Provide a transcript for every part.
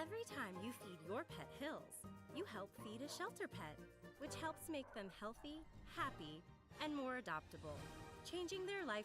Every time you feed your pet Hills, you help feed a shelter pet, which helps make them healthy, happy, and more adoptable, changing their life.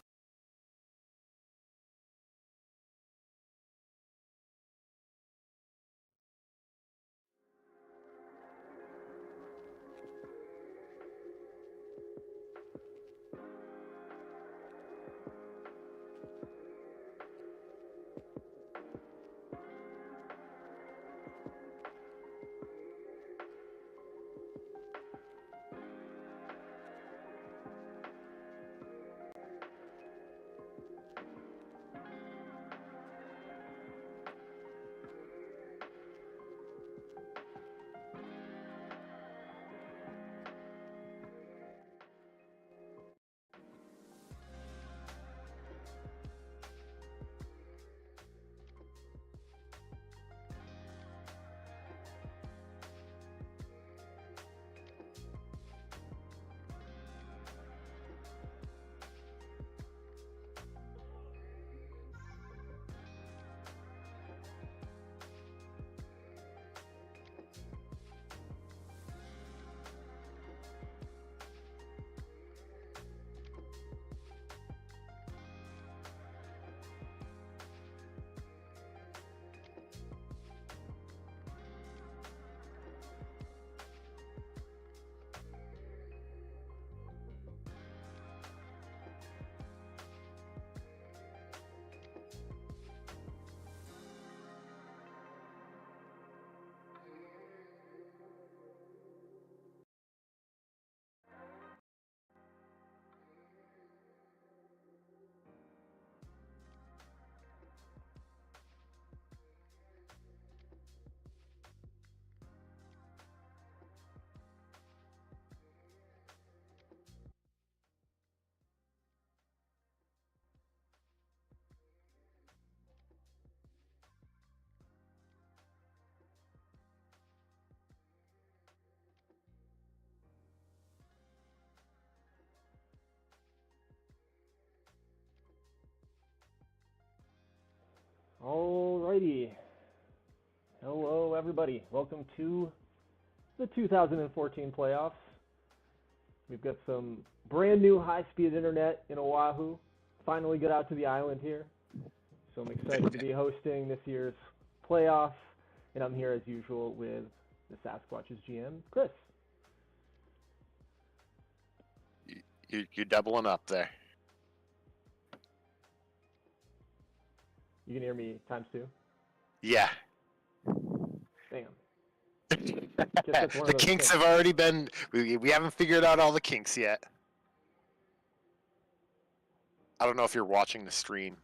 Alrighty. Hello, everybody. Welcome to the 2014 playoffs. We've got some brand new high-speed internet in Oahu. Finally got out to the island here. So I'm excited to be hosting this year's playoffs. And I'm here as usual with the Sasquatch's GM, Chris. You're doubling up there. You can hear me times two? Yeah. Damn. The kinks have already been... We haven't figured out all the kinks yet. I don't know if you're watching the stream.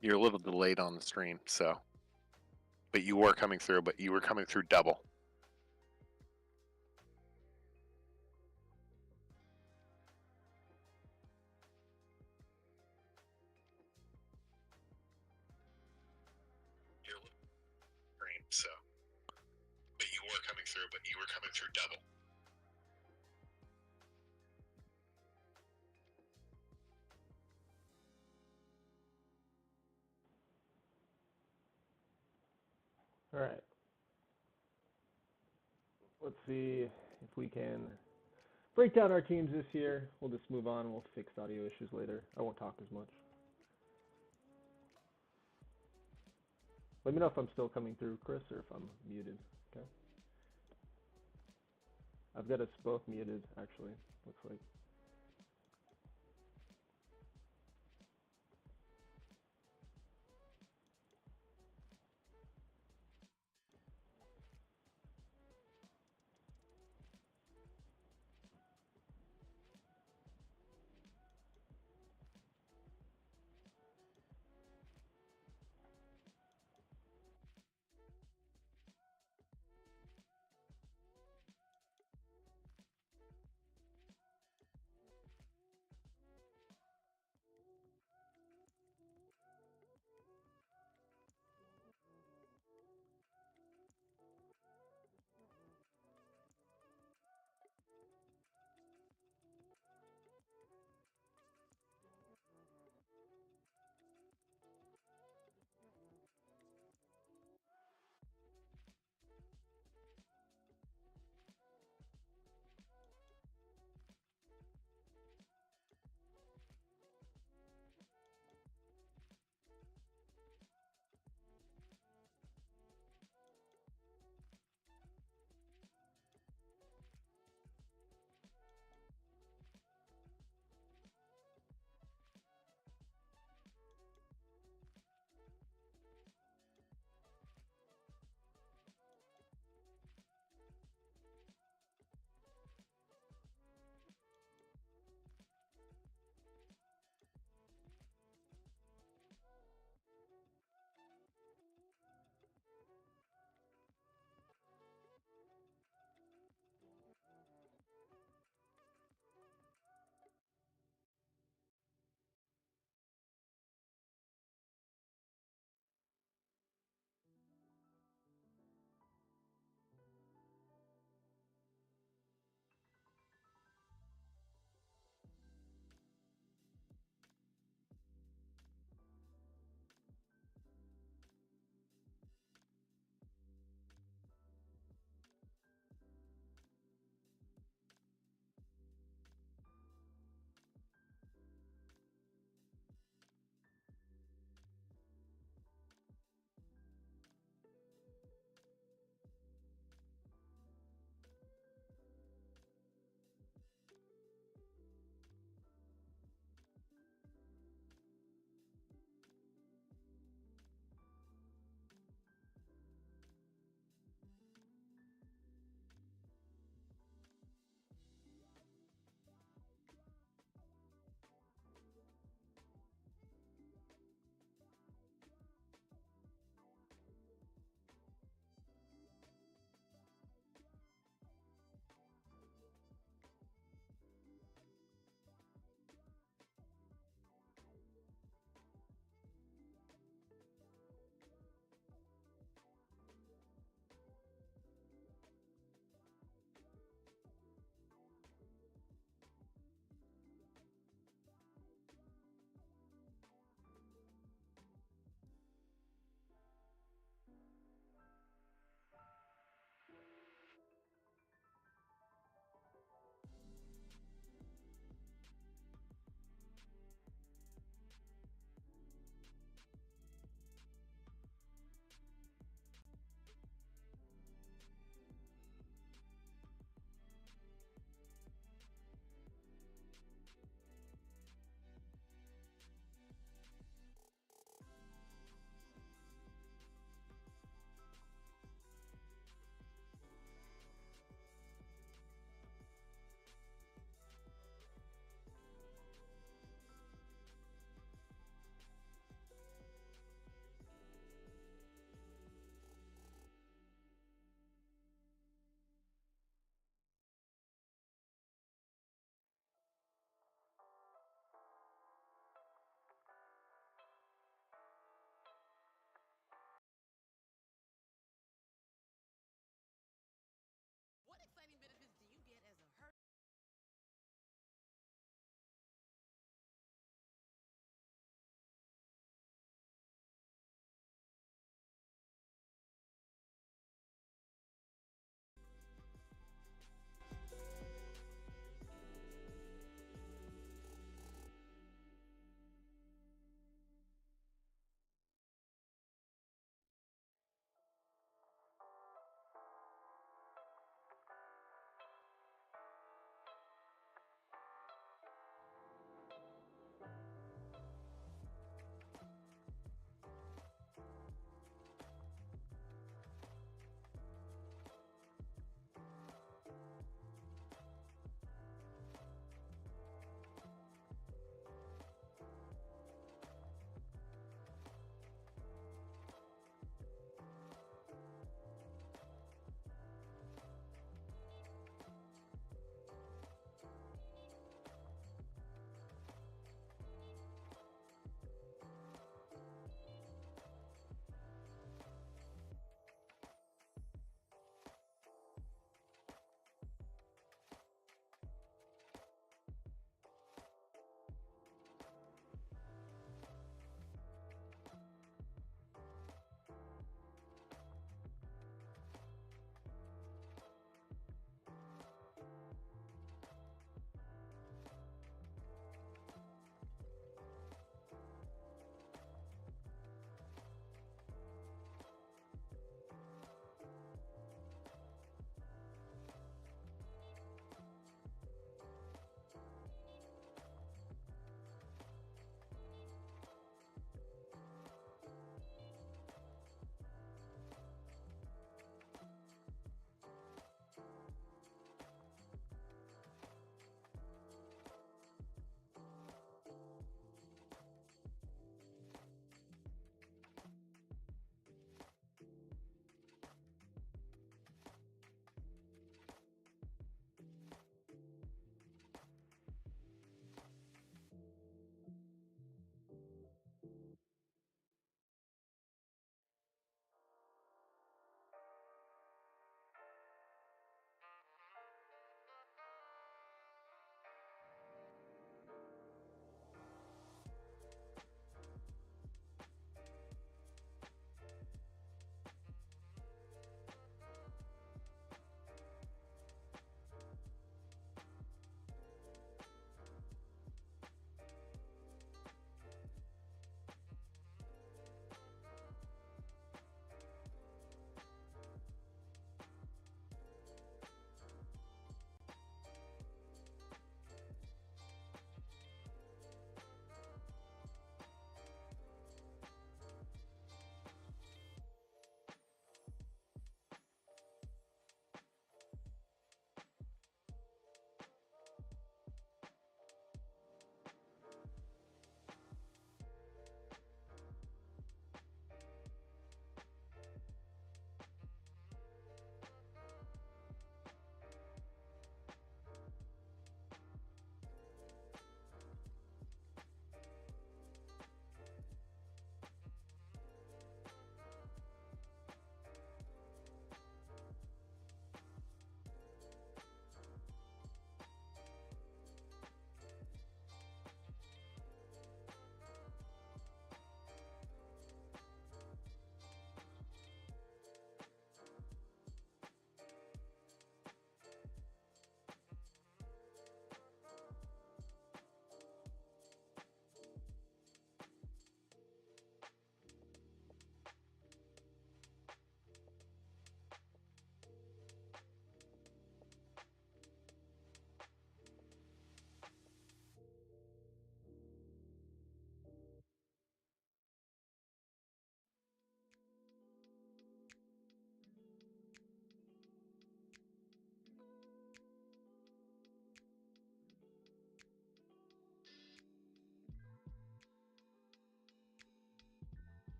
You're a little delayed on the stream, so... But you were coming through, but you were coming through double. You're a little stream, so... But you were coming through double. All right. Let's see if we can break down our teams this year. We'll just move on. We'll fix audio issues later. I won't talk as much. Let me know if I'm still coming through, Chris, or if I'm muted. Okay. I've got us both muted, actually. Looks like.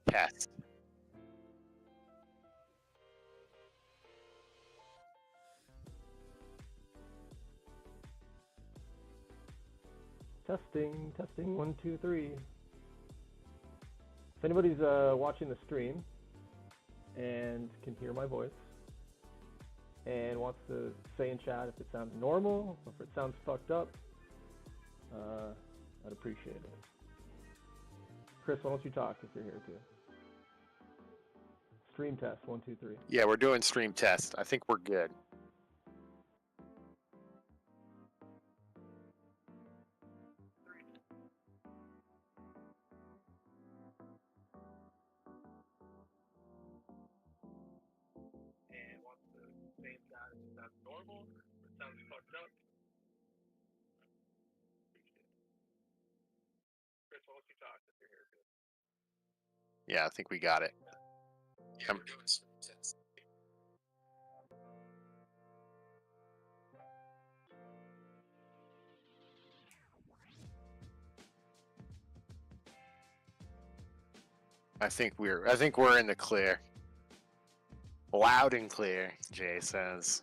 Test. Testing, testing, 1, 2, 3. If anybody's watching the stream and can hear my voice and wants to say in chat if it sounds normal or if it sounds fucked up, I'd appreciate it. Chris, why don't you talk if you're here too? Stream test, 1, 2, 3. Yeah, we're doing stream test. I think we're good. And wants to say in chat if it sounds normal or if it sounds fucked up. Chris, why don't you talk if you're here too? Yeah, I think we got it. Yeah, we're doing stream test. I think we're in the clear. Loud and clear, Jay says.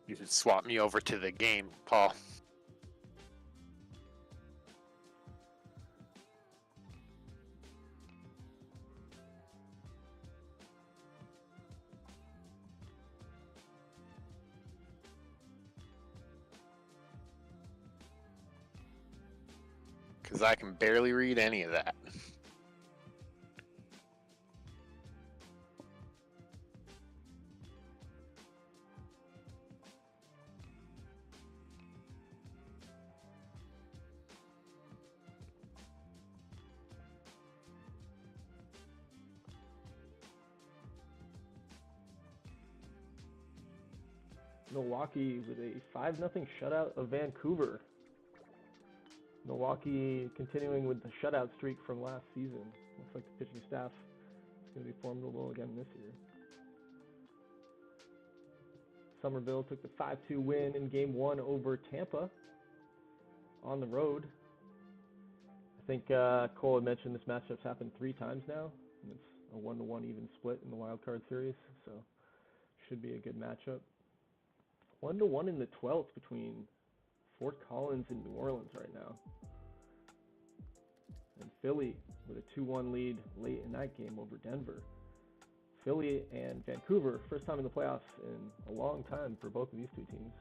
You should swap me over to the game, Paul. Because I can barely read any of that. Milwaukee with a 5-0 shutout of Vancouver. Milwaukee continuing with the shutout streak from last season. Looks like the pitching staff is going to be formidable again this year. Somerville took the 5-2 win in Game 1 over Tampa on the road. I think Cole had mentioned this matchup's happened 3 times now, and it's a 1-1 even split in the wild card series, so should be a good matchup. 1-1 in the 12th between Fort Collins and New Orleans right now. And Philly with a 2-1 lead late in that game over Denver. Philly and Vancouver, first time in the playoffs in a long time for both of these two teams.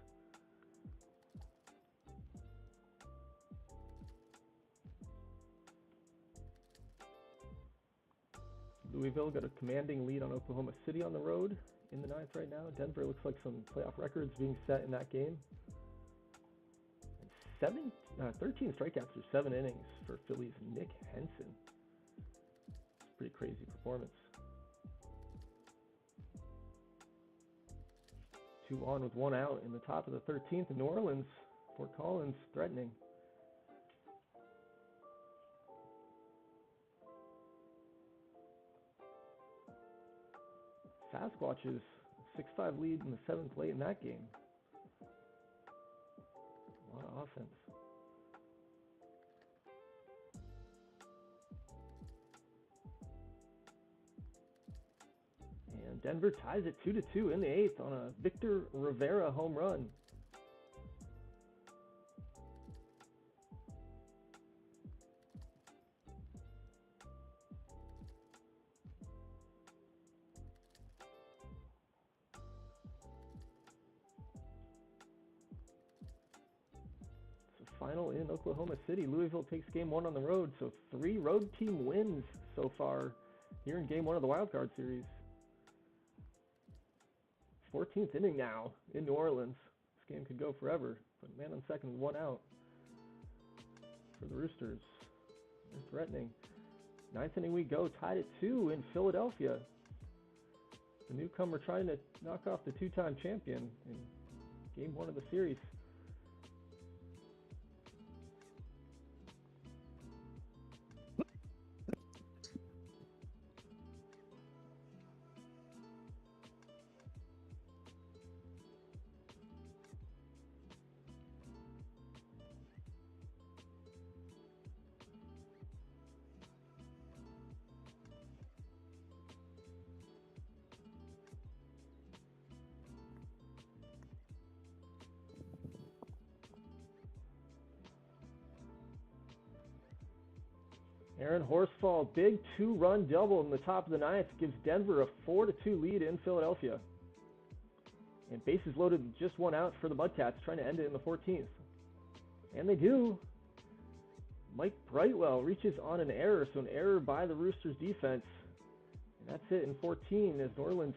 Louisville got a commanding lead on Oklahoma City on the road in the 9th right now. Denver looks like some playoff records being set in that game. 13 strikeouts through 7 innings for Philly's Nick Henson. It's a pretty crazy performance. 2 on with 1 out in the top of the 13th in New Orleans. Fort Collins threatening. Sasquatch's 6-5 lead in the 7th late in that game. A lot of offense. And Denver ties it 2-2 in the 8th on a Victor Rivera home run. final in Oklahoma City. Louisville takes game 1 on the road, so 3 road team wins so far here in game 1 of the Wild Card Series. 14th inning now in New Orleans. This game could go forever, but man on second, 1 out for the Roosters. They're threatening. 9th inning we go, tied at 2 in Philadelphia. The newcomer trying to knock off the 2-time champion in game 1 of the series. Aaron Horsfall, big 2-run double in the top of the 9th, gives Denver a 4-2 lead in Philadelphia. And bases loaded with just 1 out for the Mudcats, trying to end it in the 14th. And they do. Mike Brightwell reaches on an error, so an error by the Roosters defense. And that's it in 14 as New Orleans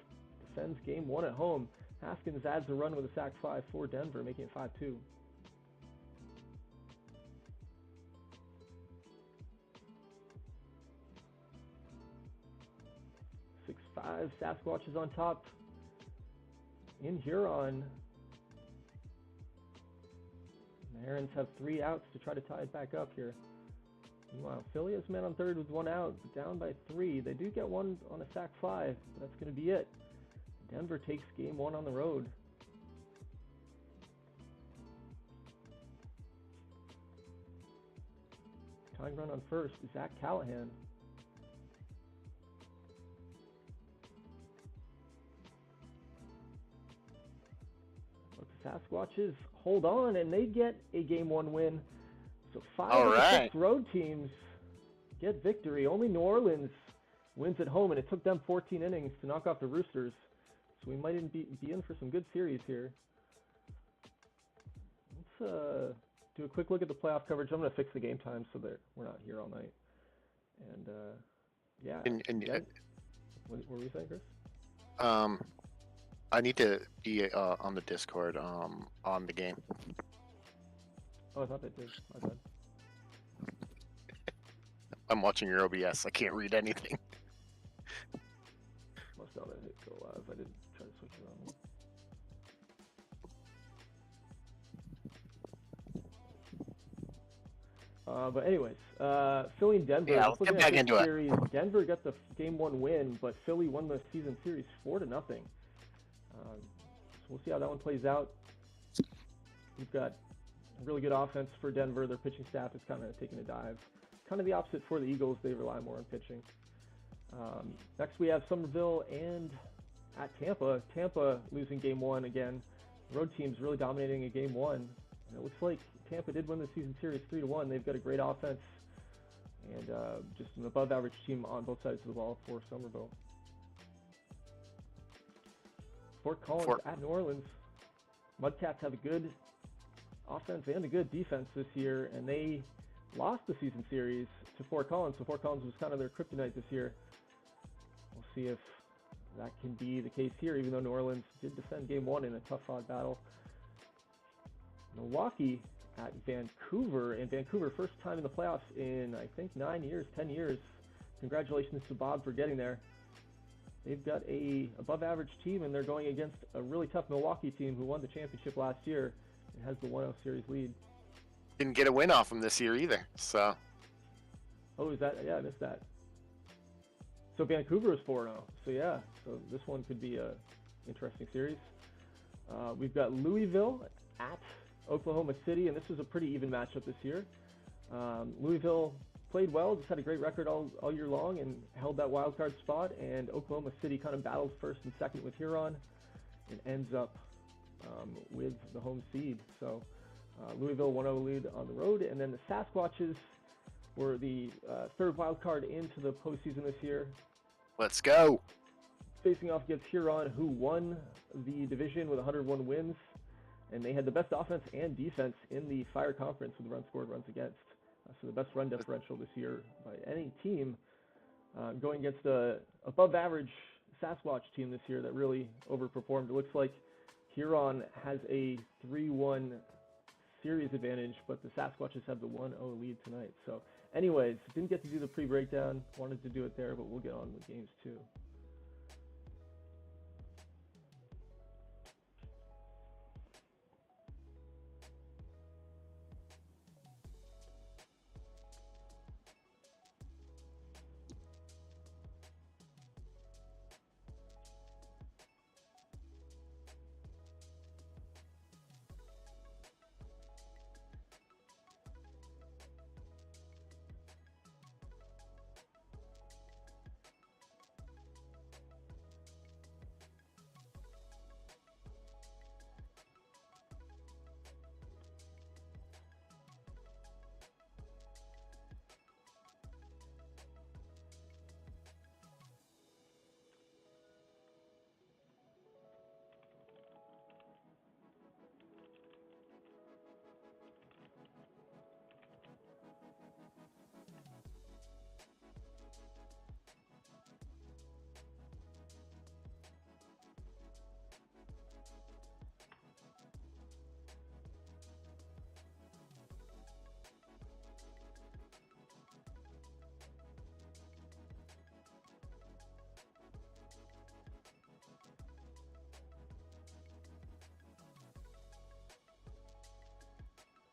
defends game 1 at home. Haskins adds a run with a sac fly for Denver, making it 5-2. 6-5, Sasquatch is on top in Huron. The Herons have 3 outs to try to tie it back up here. Meanwhile, Philly has men on third with 1 out, down by 3. They do get 1 on a sac fly, but that's going to be it. Denver takes game 1 on the road. Tying run on first, Zach Callahan. Sasquatches hold on, and they get a game 1 win. So 5 of the 6 road teams get victory. Only New Orleans wins at home, and it took them 14 innings to knock off the Roosters. So we might be in for some good series here. Let's do a quick look at the playoff coverage. I'm going to fix the game time so that we're not here all night. And yeah. What were you saying, Chris? I need to be on the Discord on the game. Oh, I thought they did. My bad. I'm watching your OBS. I can't read anything. Must not have hit go live. I didn't try to switch it on. But anyways, Philly and Denver. Yeah, let's get back into series. Denver got the game 1 win, but Philly won the season series 4-0. So we'll see how that one plays out. We've got a really good offense for Denver. Their pitching staff is kind of taking a dive. Kind of the opposite for the Eagles. They rely more on pitching. Next we have Somerville and at Tampa. Tampa losing game 1 again. Road team's really dominating a game 1. And it looks like Tampa did win the season series 3-1. They've got a great offense and just an above average team on both sides of the ball for Somerville. Fort Collins at New Orleans. Mudcats have a good offense and a good defense this year, and they lost the season series to Fort Collins. So Fort Collins was kind of their kryptonite this year. We'll see if that can be the case here, even though New Orleans did defend game 1 in a tough-fought battle. Milwaukee at Vancouver, and Vancouver first time in the playoffs in, I think, 10 years. Congratulations to Bob for getting there. They've got a above-average team, and they're going against a really tough Milwaukee team who won the championship last year and has the 1-0 series lead. Didn't get a win off them this year either, so. Oh, is that? Yeah, I missed that. So Vancouver is 4-0. So yeah, so this one could be a interesting series. We've got Louisville at Oklahoma City, and this was a pretty even matchup this year. Louisville played well, just had a great record all year long and held that wild card spot, and Oklahoma City kind of battled first and second with Huron and ends up with the home seed. So Louisville 1-0 lead on the road, and then the Sasquatches were the third wild card into the postseason this year. Let's go. Facing off against Huron, who won the division with 101 wins. and they had the best offense and defense in the Fire Conference with runs scored, runs against. So the best run differential this year by any team, going against a above-average Sasquatch team this year that really overperformed. It looks like Huron has a 3-1 series advantage, but the Sasquatches have the 1-0 lead tonight. So anyways, didn't get to do the pre-breakdown. Wanted to do it there, but we'll get on with games too.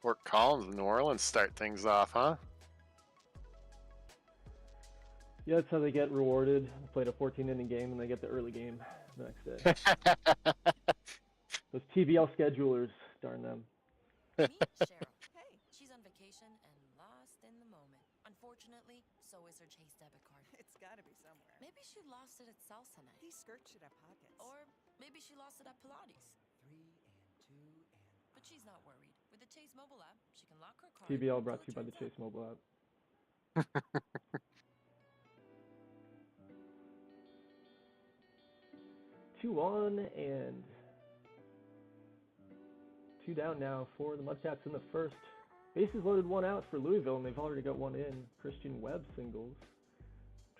Fort Collins and New Orleans start things off, huh? Yeah, that's how they get rewarded. They played a 14-inning game, and they get the early game the next day. Those TBL schedulers, darn them. Meet Cheryl. Hey, she's on vacation and lost in the moment. Unfortunately, so is her Chase debit card. It's gotta be somewhere. Maybe she lost it at salsa night. These skirts should have pockets. Or maybe she lost it at Pilates. 3 and 2 and... But she's not worried. With the Chase mobile app, she can lock her card. TBL until brought to it you by the turns Chase mobile app. 2-1 and 2 down now for the Mudcats in the first. Bases loaded, 1 out for Louisville, and they've already got 1 in. Christian Webb singles,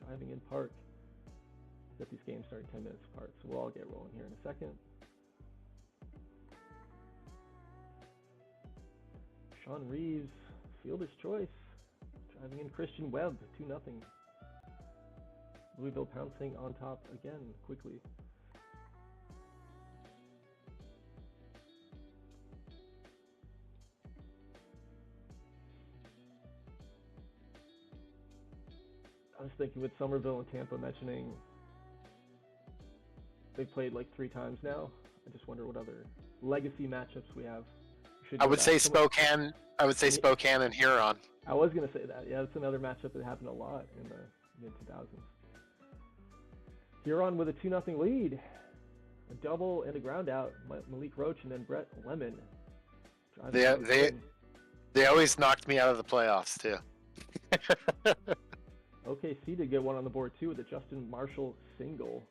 driving in park. Got these games starting 10 minutes apart, so we'll all get rolling here in a second. Sean Reeves, fielder's choice, driving in Christian Webb, 2-0. Louisville pouncing on top again quickly. I was thinking with Somerville and Tampa mentioning they've played like 3 times now. I just wonder what other legacy matchups we have. I would say Spokane. I would say Spokane and Huron. I was gonna say that. Yeah, it's another matchup that happened a lot in the mid-2000s. Huron with a 2-0 lead, a double and a ground out. Malik Roach and then Brett Lemon. They always knocked me out of the playoffs too. OKC did get 1 on the board too with a Justin Marshall single.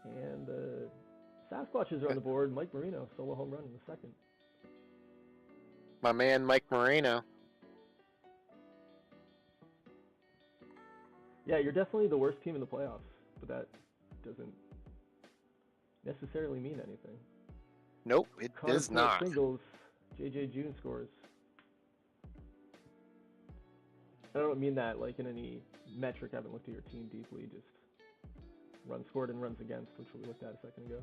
And the Sasquatches are on the board. Mike Marino, solo home run in the second. My man Mike Marino. Yeah, you're definitely the worst team in the playoffs, but that doesn't necessarily mean anything. Nope, it does not. Singles, JJ June scores. I don't mean that like in any metric. I haven't looked at your team deeply, just runs scored and runs against, which we looked at a second ago.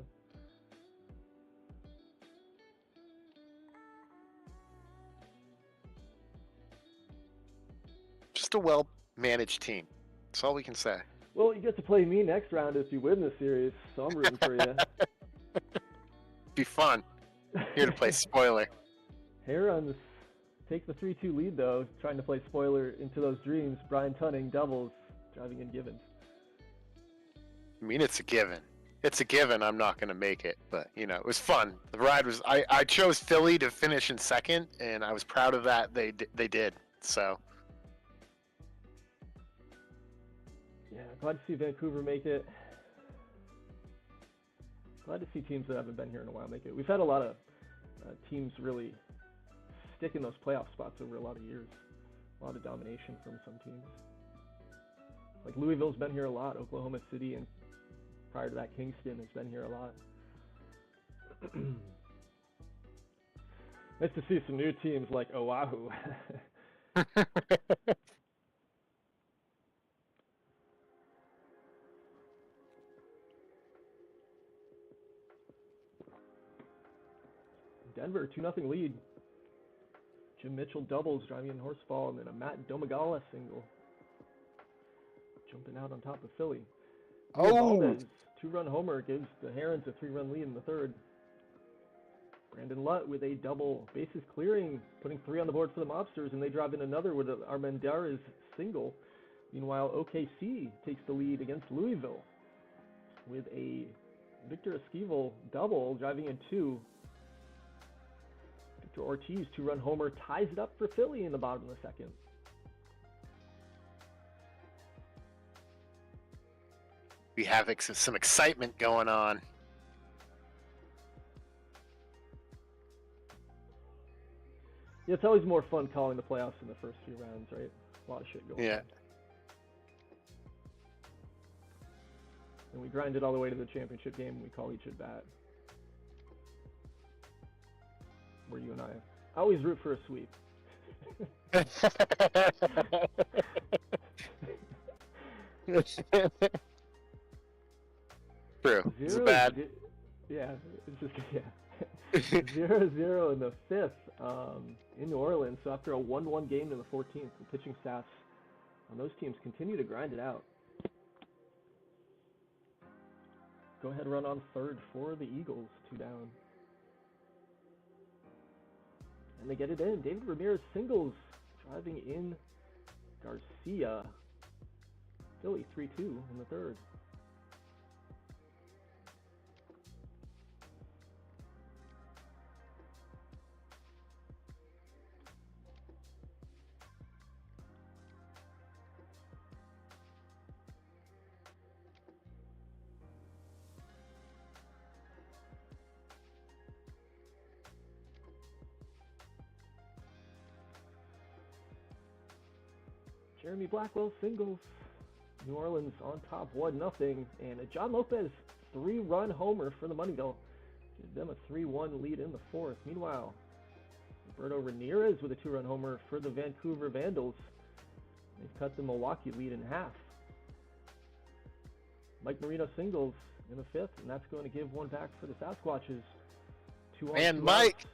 Just a well-managed team. That's all we can say. Well, you get to play me next round if you win the series, so I'm rooting for you. Be fun. Here to play spoiler. Herons take the 3-2 lead, though, trying to play spoiler into those dreams. Brian Tunning doubles, driving in Givens. I mean, it's a given. It's a given I'm not going to make it, but, you know, it was fun. The ride was... I chose Philly to finish in second, and I was proud of that. They did, so... Yeah, glad to see Vancouver make it. Glad to see teams that haven't been here in a while make it. We've had a lot of teams really stick in those playoff spots over a lot of years. A lot of domination from some teams. Like Louisville's been here a lot. Oklahoma City, and prior to that, Kingston has been here a lot. Nice to see some new teams like Oahu. Denver, 2-0 lead. Jim Mitchell doubles, driving in Horsefall, and then a Matt Domagala single. Jumping out on top of Philly. Valdez, 2-run homer, gives the Herons a 3-run lead in the third. Brandon Lutt with a double, bases clearing, putting 3 on the board for the Mobsters, and they drive in another with Armendariz single. Meanwhile, OKC takes the lead against Louisville with a Victor Esquivel double, driving in 2. Victor Ortiz, 2-run homer, ties it up for Philly in the bottom of the second. We have some excitement going on. Yeah, it's always more fun calling the playoffs in the first few rounds, right? A lot of shit going on. And we grind it all the way to the championship game, and we call each at bat. Where you and I always root for a sweep. True. It's bad. Yeah, it's just 0-0 in the 5th in New Orleans. So after a 1-1 game in the 14th, the pitching staffs on those teams continue to grind it out. Go ahead, run on third for the Eagles, 2 down. And they get it in. David Ramirez singles, driving in Garcia. Philly 3-2 in the third. Jeremy Blackwell singles. New Orleans on top 1-0. And a John Lopez 3-run homer for the Money Bell. Gives them a 3-1 lead in the 4th. Meanwhile, Roberto Ramirez with a 2-run homer for the Vancouver Vandals. They've cut the Milwaukee lead in half. Mike Marino singles in the 5th, and that's going to give one back for the Sasquatches. 2 on, and 2 Mike! outs.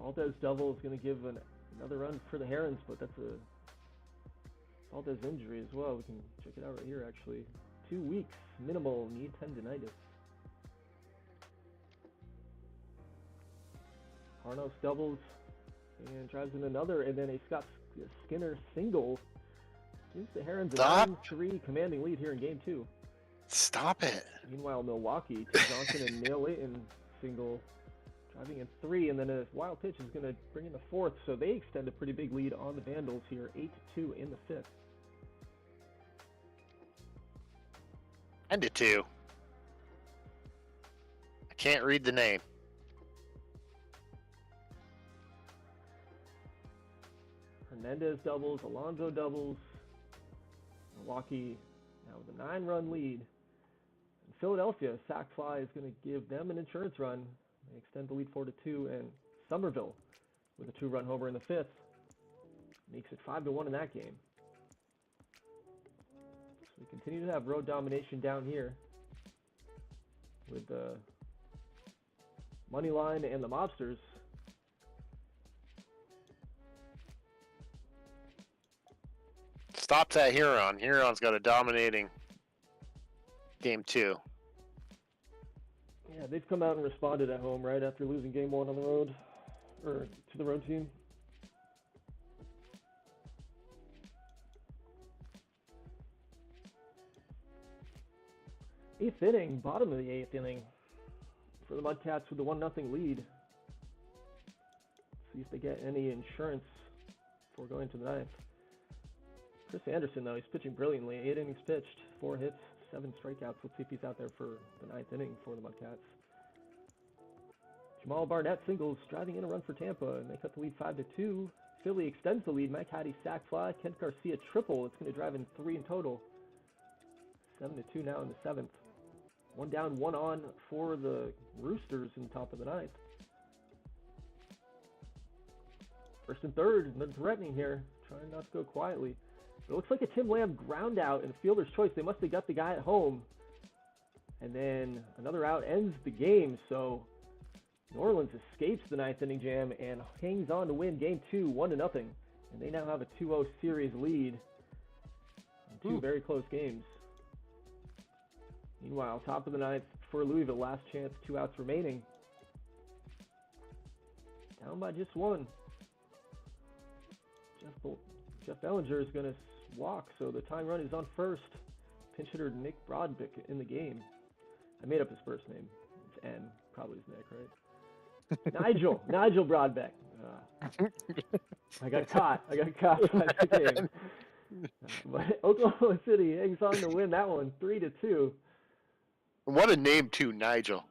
Valdez double is going to give another run for the Herons, but that's a Valdez injury as well. We can check it out right here, actually. 2 weeks, minimal knee tendonitis. Harnos doubles and drives in another, and then a Scott Skinner single gives the Herons a 9-3 commanding lead here in Game 2. Stop it. Meanwhile, Milwaukee, Tim Johnson and Neil Layton single, driving in 3, and then a wild pitch is going to bring in the 4th, so they extend a pretty big lead on the Vandals here, 8-2 in the 5th. And a 2. I can't read the name. Hernandez doubles, Alonso doubles. Milwaukee now with a 9-run lead. And Philadelphia, sac fly is going to give them an insurance run. They extend the lead 4-2, and Somerville with a 2-run homer in the 5th makes it 5-1 in that game. So we continue to have road domination down here with the money line and the Mobsters. Stop that Huron. Huron's got a dominating Game 2. Yeah, they've come out and responded at home, right, after losing Game 1 on the road. or to the road team. Eighth inning, bottom of the eighth inning for the Mudcats with the 1-0 lead. See if they get any insurance before going to the ninth. Chris Anderson, though, he's pitching brilliantly. 8 innings pitched, 4 hits, 7 strikeouts. Let's see if he's out there for the 9th inning for the Mudcats. Jamal Barnett singles, driving in a run for Tampa, and they cut the lead 5-2. Philly extends the lead. Mike Hattie sac fly. Kent Garcia triple. It's going to drive in 3 in total. 7-2 now in the 7th. 1 down, 1 on for the Roosters in the top of the 9th. First and third, been threatening here, trying not to go quietly. It looks like a Tim Lamb ground out and fielder's choice. They must have got the guy at home. And then another out ends the game. So New Orleans escapes the 9th inning jam and hangs on to win game 2, 1-0. And they now have a 2-0 series lead in 2 very close games. Meanwhile, top of the 9th for Louisville, last chance, 2 outs remaining. Down by just 1. Jeff Bellinger is going to walk, so the tying run is on first. Pinch hitter Nick Brodbeck in the game. I made up his first name. It's N. Probably is Nick, right? Nigel Brodbeck. I got caught by the game. But Oklahoma City hangs on to win that one, 3-2. What a name, too, Nigel.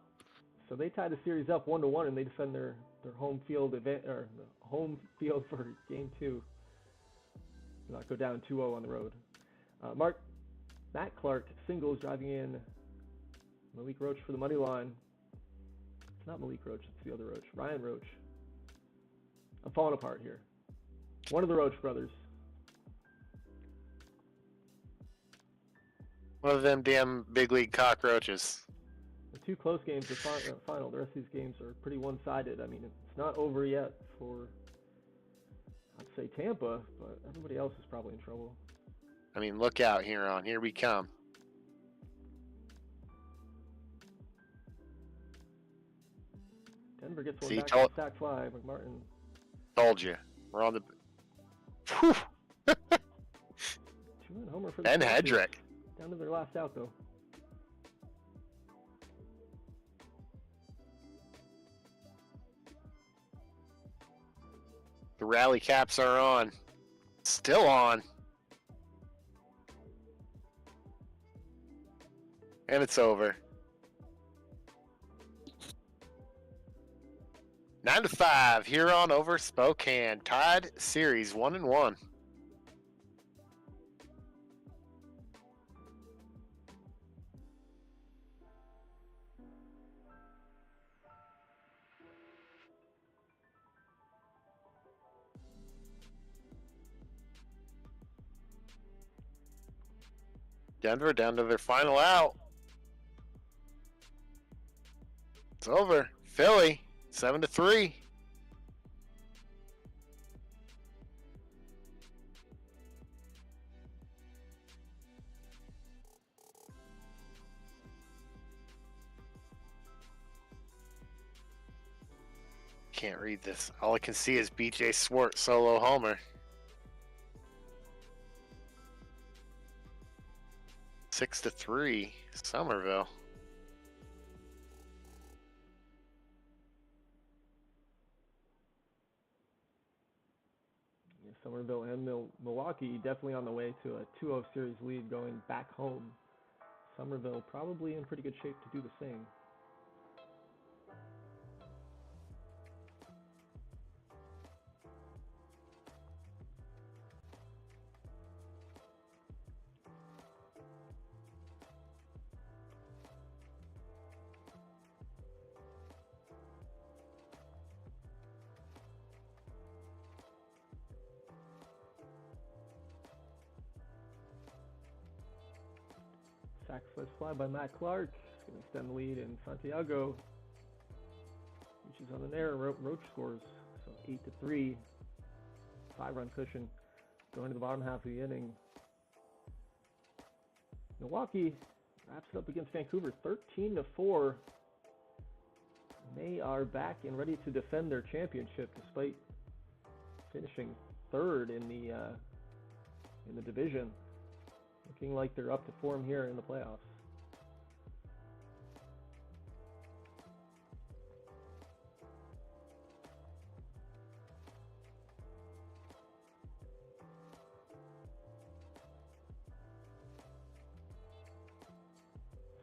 So they tie the series up 1-1, and they defend their home field event or home field for game 2. Not go down 2-0 on the road. Matt Clark singles, driving in Malik Roach for the money line. It's not Malik Roach, it's the other Roach. Ryan Roach. I'm falling apart here. One of the Roach brothers. One of them damn big league cockroaches. The 2 close games are final. The rest of these games are pretty one-sided. I mean, it's not over yet for, I'd say, Tampa, but everybody else is probably in trouble. I mean, look out, Huron. Here we come. Denver gets one See, back on sack fly. McMartin. Told you. We're on the... Whew. 2-run homer for the Ben Patriots. Hedrick. Down to their last out, though. The rally caps are on. Still on. And it's over. 9-5. Huron over Spokane. Tied series 1-1. Denver down to their final out. It's over. Philly 7-3. Can't read this. All I can see is BJ Swart solo homer. 6-3, Somerville. Yeah, Somerville and Milwaukee definitely on the way to a 2-0 series lead going back home. Somerville probably in pretty good shape to do the same. Sacrifice fly by Matt Clark. He's going to extend the lead, and Santiago reaches on an error. Roach scores, so 8-3. 5-run cushion going to the bottom half of the inning. Milwaukee wraps it up against Vancouver, 13-4. They are back and ready to defend their championship despite finishing third in the division. Looking like they're up to form here in the playoffs.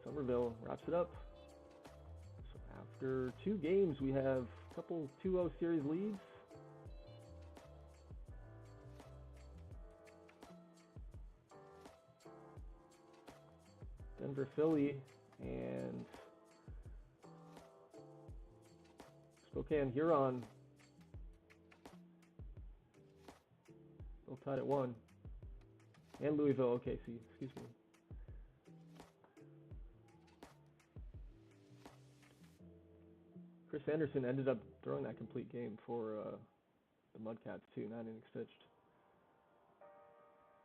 Somerville wraps it up. So after 2 games, we have a couple 2-0 series leads. Denver Philly and Spokane Huron both tied at 1. And Louisville OKC, excuse me. Chris Anderson ended up throwing that complete game for the Mudcats too, 9 innings pitched.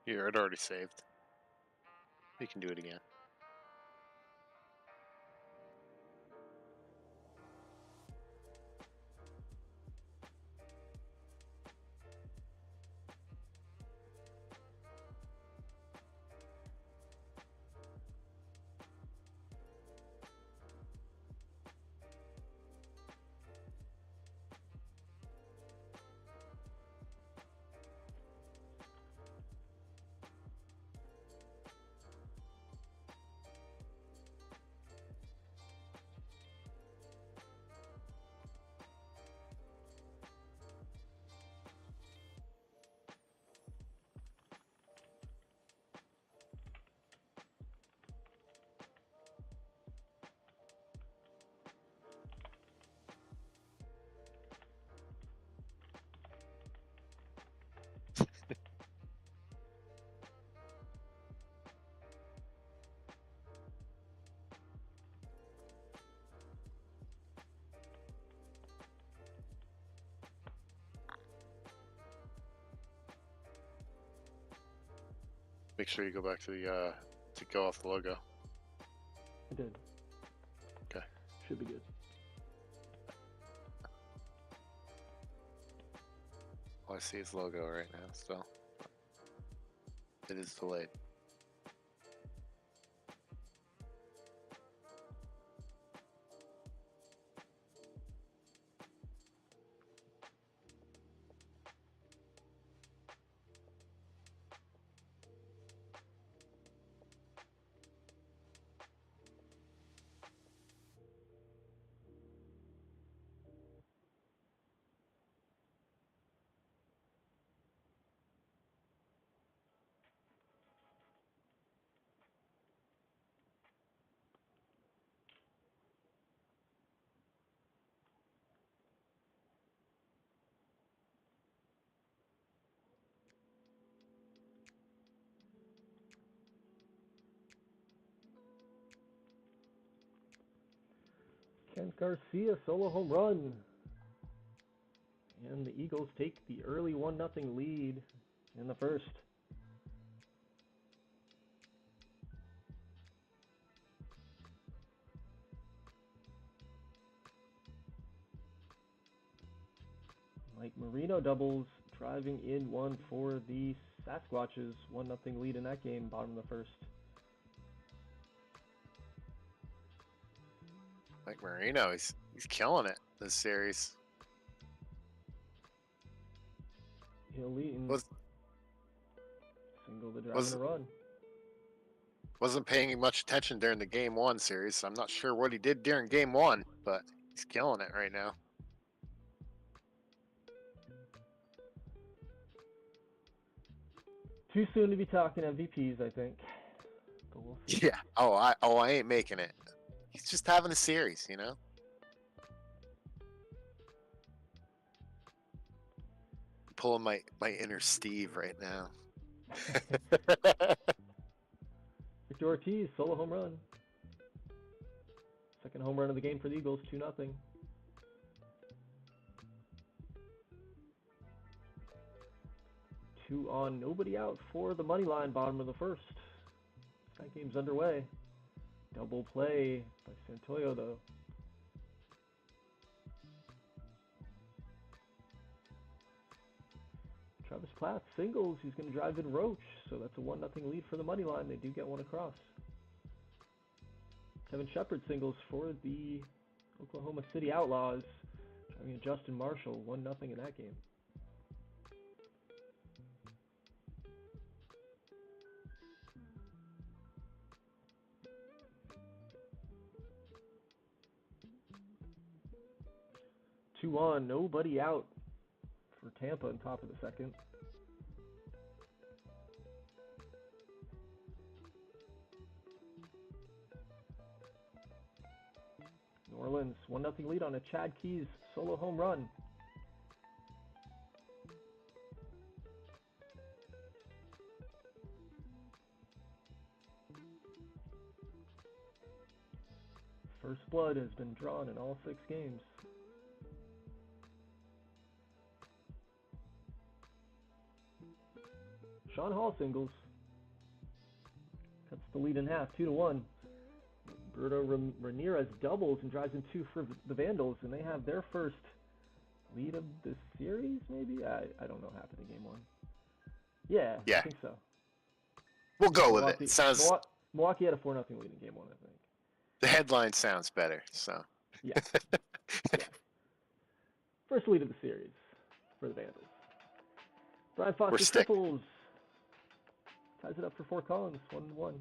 Here, it already saved. We can do it again. Make sure you go back to the to go off the logo. I did. Okay. Should be good. All I see is logo right now, so it is delayed. Kent Garcia solo home run. And the Eagles take the early 1-0 lead in the first. Mike Marino doubles, driving in one for the Sasquatches. 1-0 lead in that game, bottom of the first. Mike Marino, he's killing it this series. He'll lead in single the drive and a run. Wasn't paying much attention during the Game 1 series, so I'm not sure what he did during Game 1, but he's killing it right now. Too soon to be talking MVPs, I think. But we'll see. Yeah. I ain't making it. He's just having a series, you know? Pulling my inner Steve right now. Victor Ortiz, solo home run. Second home run of the game for the Eagles, 2-0. Two on, nobody out for the money line, bottom of the first. That game's underway. Double play by Santoyo, though. Travis Platt singles. He's going to drive in Roach, so that's a 1-0 lead for the money line. They do get one across. Kevin Shepard singles for the Oklahoma City Outlaws. Driving in Justin Marshall, 1-0 in that game. Two on, nobody out for Tampa on top of the second. New Orleans, 1-0 lead on a Chad Keys solo home run. First blood has been drawn in all 6 games. Sean Hall singles. Cuts the lead in half, 2-1. Berto Ramirez doubles and drives in 2 for the Vandals, and they have their first lead of the series, maybe? I don't know what happened in game 1. Yeah, I think so. We'll go Milwaukee, with it. Sounds. Milwaukee had a 4-0 lead in game 1, I think. The headline sounds better, so. Yeah. Yeah. First lead of the series for the Vandals. Brian Foster triples. Ties it up for Fort Collins, 1-1.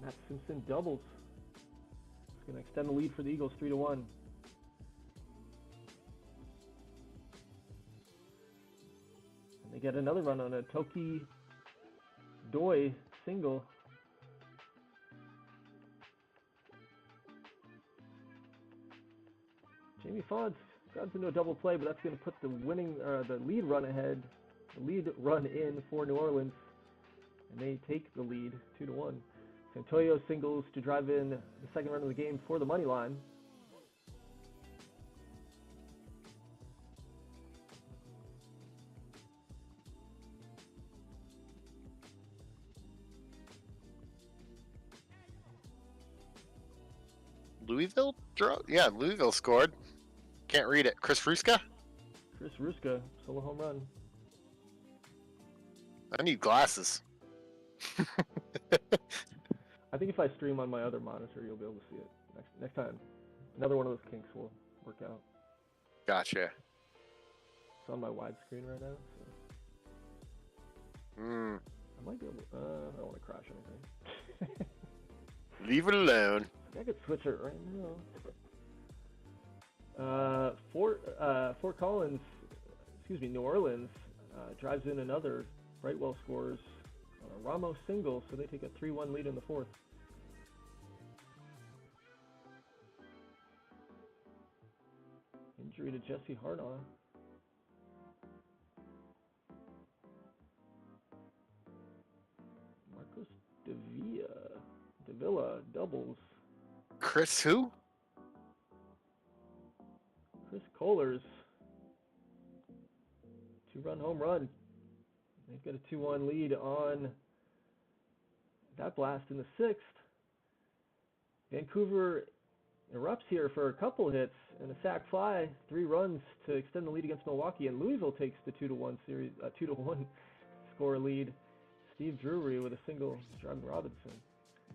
Matt Simpson doubles. It's going to extend the lead for the Eagles, 3-1. And they get another run on a Toki Doi single. Jamie Fonz grabs into a double play, but that's going to put the lead run ahead, the lead run in for New Orleans, and they take the lead 2-1. Santoyo singles to drive in the second run of the game for the money line. Louisville draw? Yeah, Louisville scored. Can't read it. Chris Ruska? Chris Ruska, solo home run. I need glasses. I think if I stream on my other monitor, you'll be able to see it next time. Another one of those kinks will work out. Gotcha. It's on my widescreen right now. So. I might be able to, I don't want to crash anything. Leave it alone. I could switch it right now. Fort Collins, New Orleans drives in another. Brightwell scores on a Ramos single, so they take a 3-1 lead in the fourth. Injury to Jesse Harnaugh. Marcos Davila doubles. Chris who? Chris Kohlers. 2-run home run. They've got a 2-1 lead on that blast in the sixth. Vancouver erupts here for a couple hits and a sac fly, 3 runs to extend the lead against Milwaukee, and Louisville takes the 2-1 series, 2-1 score lead. Steve Drury with a single, Jordan Robinson.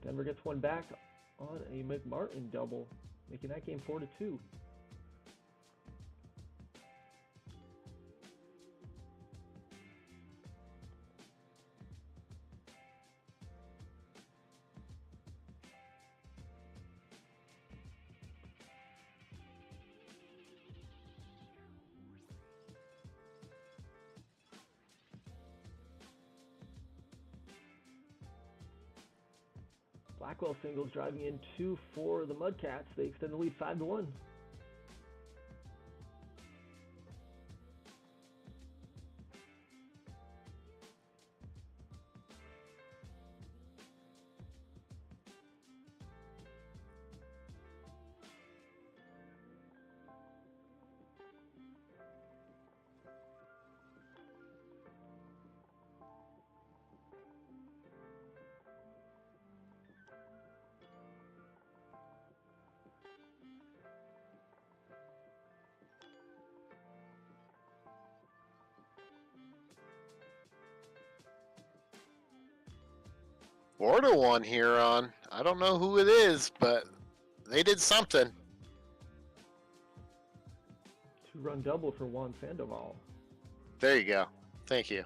Denver gets one back on a McMartin double, making that game 4-2. Blackwell singles driving in 2 for the Mudcats. They extend the lead 5-1. 4-1 Huron. I don't know who it is, but they did something. 2-run double for Juan Sandoval. There you go. Thank you.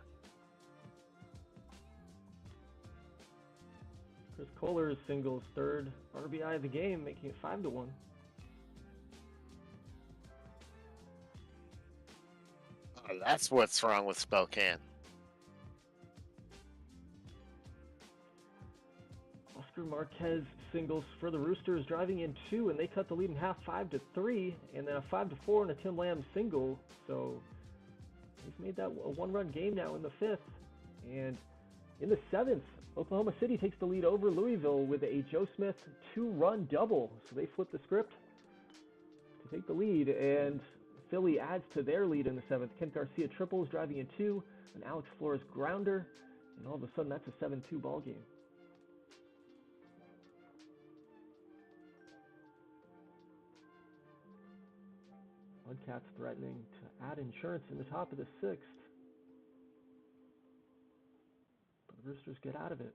Chris Kohler's singles third RBI of the game, making it 5-1. Oh, that's what's wrong with Spokane. Oscar Marquez singles for the Roosters, driving in 2, and they cut the lead in half 5-3, and then a 5-4 and a Tim Lamb single. So he's made that a 1-run game now in the 5th. And in the 7th, Oklahoma City takes the lead over Louisville with a Joe Smith 2-run double. So they flip the script to take the lead, and Philly adds to their lead in the 7th. Kent Garcia triples, driving in 2, an Alex Flores grounder, and all of a sudden that's a 7-2 ball game. Mudcats threatening to add insurance in the top of the 6th. But the Roosters get out of it.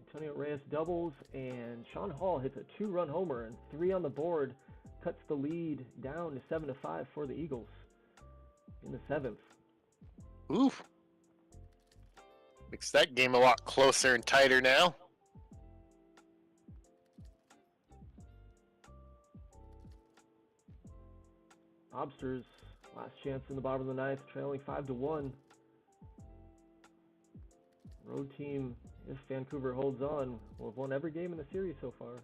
Antonio Reyes doubles, and Sean Hall hits a 2-run homer, and 3 on the board, cuts the lead down to 7-5 for the Eagles in the 7th. Oof. Makes that game a lot closer and tighter now. Lobsters, last chance in the bottom of the 9th, trailing 5-1. Road team, if Vancouver holds on, will have won every game in the series so far.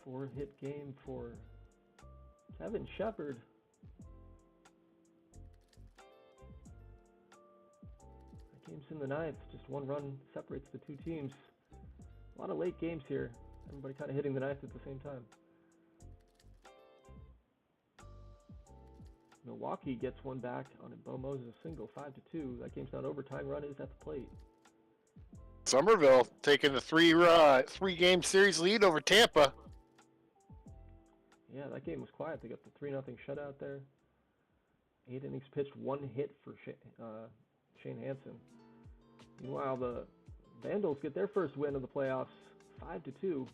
Four-hit game for Kevin Shepard. That game's in the 9th. Just 1 run separates the 2 teams. A lot of late games here. Everybody kind of hitting the 9th at the same time. Milwaukee gets one back on a Bo Moses single, 5-2. That game's not over. Tying run is at the plate. Somerville taking a 3-game series lead over Tampa. Yeah, that game was quiet. They got the 3-0 shutout there. 8 innings pitched, 1 hit for Shane Hansen. Meanwhile, the Vandals get their first win of the playoffs, 5-2.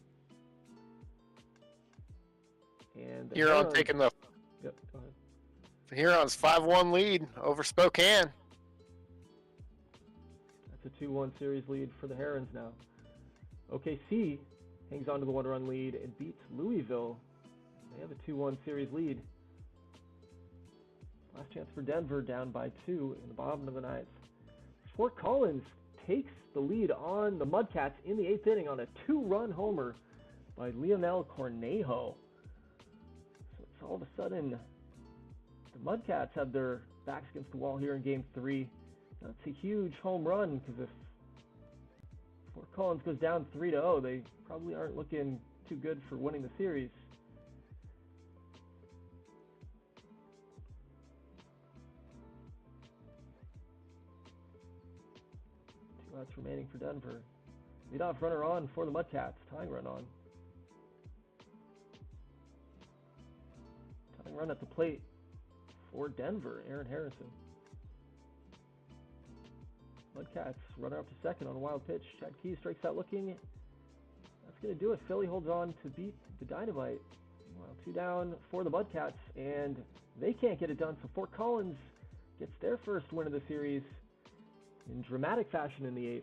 And the Huron taking the Yep, go ahead. Huron's 5-1 lead over Spokane. That's a 2-1 series lead for the Herons now. OKC hangs on to the 1-run lead and beats Louisville. They have a 2-1 series lead. Last chance for Denver, down by 2 in the bottom of the 9th. Fort Collins takes the lead on the Mudcats in the 8th inning on a 2-run homer by Leonel Cornejo. So it's all of a sudden the Mudcats have their backs against the wall here in Game 3. That's a huge home run, because if Fort Collins goes down 3-0, they probably aren't looking too good for winning the series. 2 outs remaining for Denver. Leadoff runner on for the Mudcats. Tying run on. Tying run at the plate for Denver, Aaron Harrison. Mudcats runner up to second on a wild pitch. Chad Key strikes out looking. That's going to do it. Philly holds on to beat the Dynamite. Well, 2 down for the Mudcats, and they can't get it done. So Fort Collins gets their first win of the series in dramatic fashion in the 8th.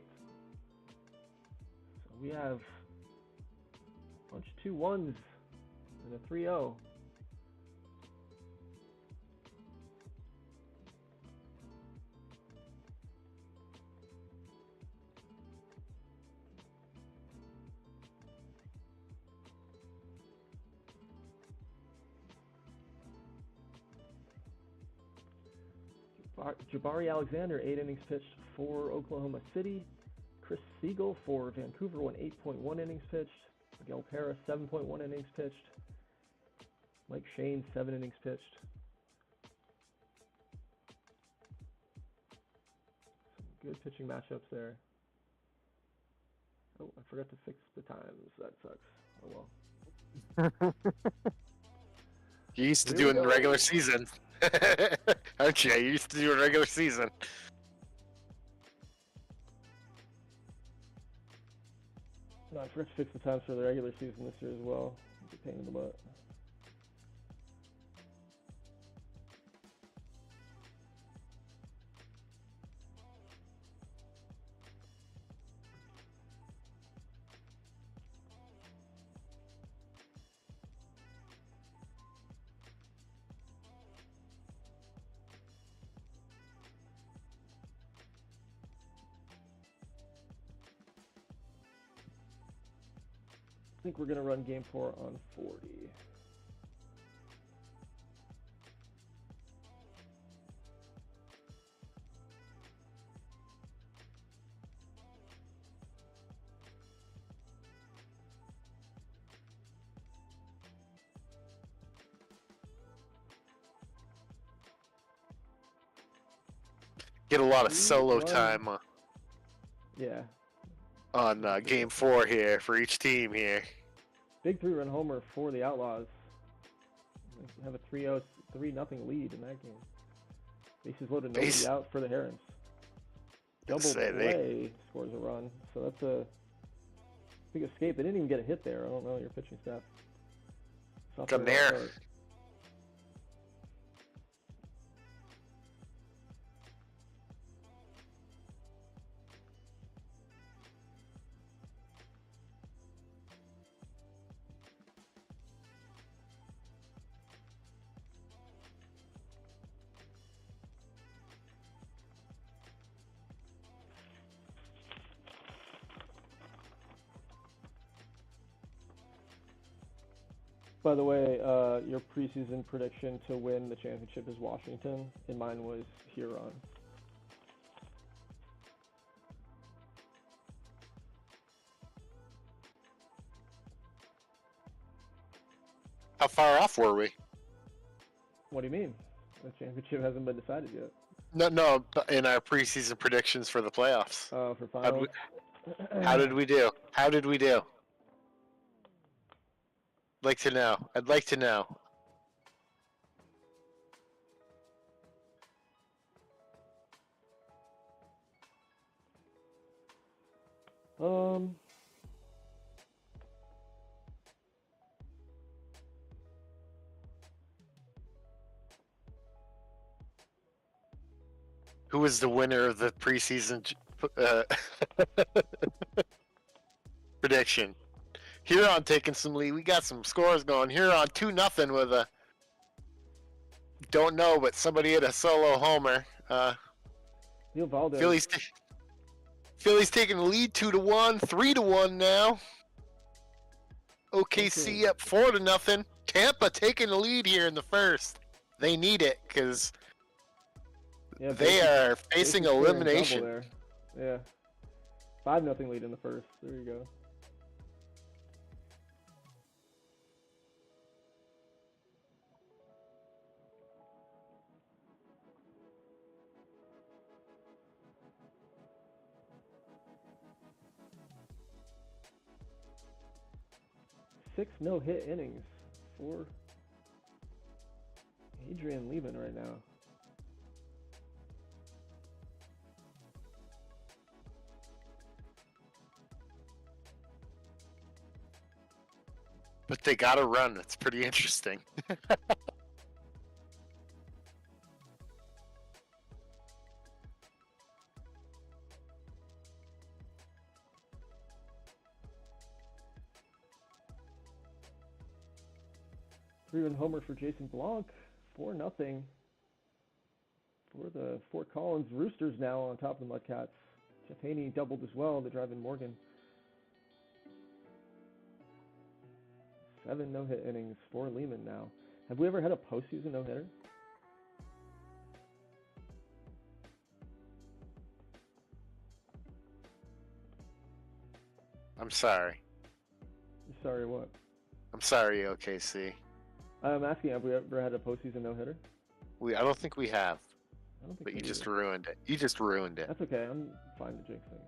So we have a bunch of 2-1s and a 3-0. Jabari Alexander, 8 innings pitched for Oklahoma City. Chris Siegel for Vancouver went 8.1 innings pitched. Miguel Parra, 7.1 innings pitched. Mike Shane, 7 innings pitched. Some good pitching matchups there. Oh, I forgot to fix the times. That sucks. Oh well. You used to Here do we it in the go. regular season. Aren't you? You used to do it in regular season. No, I forgot to fix the times for the regular season this year as well. It's a pain in the butt. I think we're going to run game 4 on 40. Get a lot of We solo run- time Yeah. on game 4 here for each team here. Big 3-run homer for the Outlaws. They have a 3-0 lead in that game. Bases loaded, nobody Base- out for the Herons. Gonna Double say play scores a run, so that's a big escape. They didn't even get a hit there. I don't know your pitching staff. It's off to a Come rough there. start. By the way, your preseason prediction to win the championship is Washington, and mine was Huron. How far off were we? What do you mean? The championship hasn't been decided yet. No, in our preseason predictions for the playoffs. For finals. How did we do? How did we do? Like to know. I'd like to know. Who was the winner of the preseason prediction? Huron taking some lead. We got some scores going. Huron 2-0 with a don't know, but somebody hit a solo homer. Neil Valdez. Phillies taking the lead 2-1, 3-1 now. OKC up 4-0. Tampa taking the lead here in the first. They need it because they are facing elimination. There. Yeah. 5-0 lead in the first. There you go. Six no-hit innings for Adrian Lehman right now. But they got to run. It's pretty interesting. Three-run homer for Jason Blanc, 4-0 for the Fort Collins Roosters now on top of the Mudcats. Jeff Haney doubled as well to drive in Morgan. 7 no-hit innings for Lehman now. Have we ever had a postseason no-hitter? I'm sorry. Sorry, what? I'm sorry, OKC. I'm asking, have we ever had a postseason no-hitter? I don't think we have, I don't think but so you just either. ruined it. You just ruined it. That's okay. I'm fine to jinx things.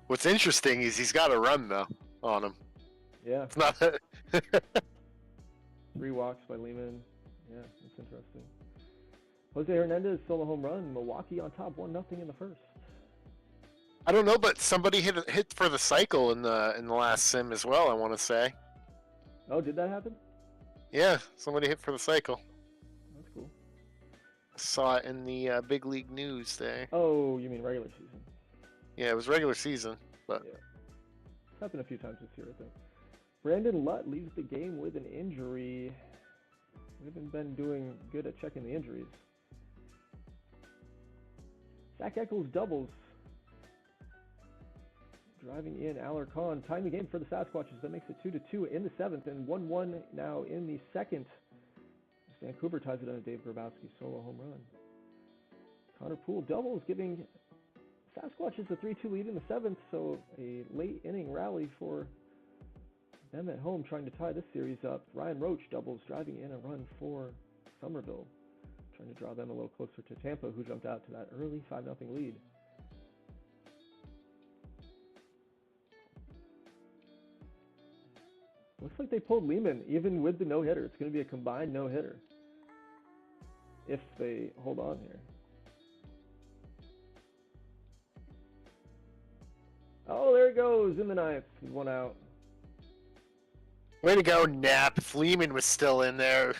What's interesting is he's got a run though on him. Yeah, It's not. 3 walks by Lehman. Yeah, that's interesting. Jose Hernandez solo home run. Milwaukee on top, 1-0 in the first. I don't know, but somebody hit for the cycle in the last sim as well. I want to say. Oh, did that happen? Yeah, somebody hit for the cycle. That's cool. Saw it in the big league news there. Oh, you mean regular season? Yeah, it was regular season, but Yeah. It's happened a few times this year, I think. Brandon Lutt leaves the game with an injury. We haven't been doing good at checking the injuries. Zach Eccles doubles. Driving in Alarcon. Tying the game for the Sasquatches. That makes it 2-2 in the 7th and 1-1 now in the 2nd. Vancouver ties it on a Dave Grabowski solo home run. Connor Poole doubles, giving Sasquatches a 3-2 lead in the 7th, so a late inning rally for them at home trying to tie this series up. Ryan Roach doubles, driving in a run for Somerville, trying to draw them a little closer to Tampa, who jumped out to that early 5-0 lead. Looks like they pulled Lehman even with the no-hitter. It's going to be a combined no-hitter if they hold on here. Oh, there it goes in the 9th. 1 out. way to go, Knapp. If Lehman was still in there.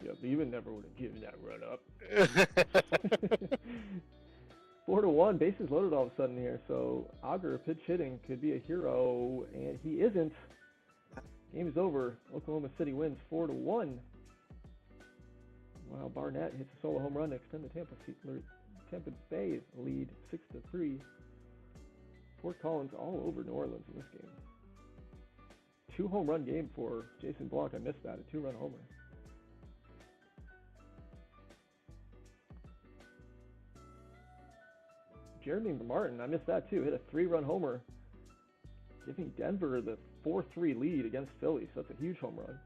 Yeah, Lehman never would have given that run up. 4-1, bases loaded all of a sudden here. So Auger pitch hitting could be a hero, and he isn't. Game is over. Oklahoma City wins 4-1. Wow, Barnett hits a solo home run to extend the Tampa Bay lead 6-3. Fort Collins all over New Orleans in this game. 2-home run game for Jason Blanc. I missed that. A 2-run homer. Jeremy Martin, I missed that too. Hit a 3-run homer, giving Denver the 4-3 lead against Philly. So that's a huge home run.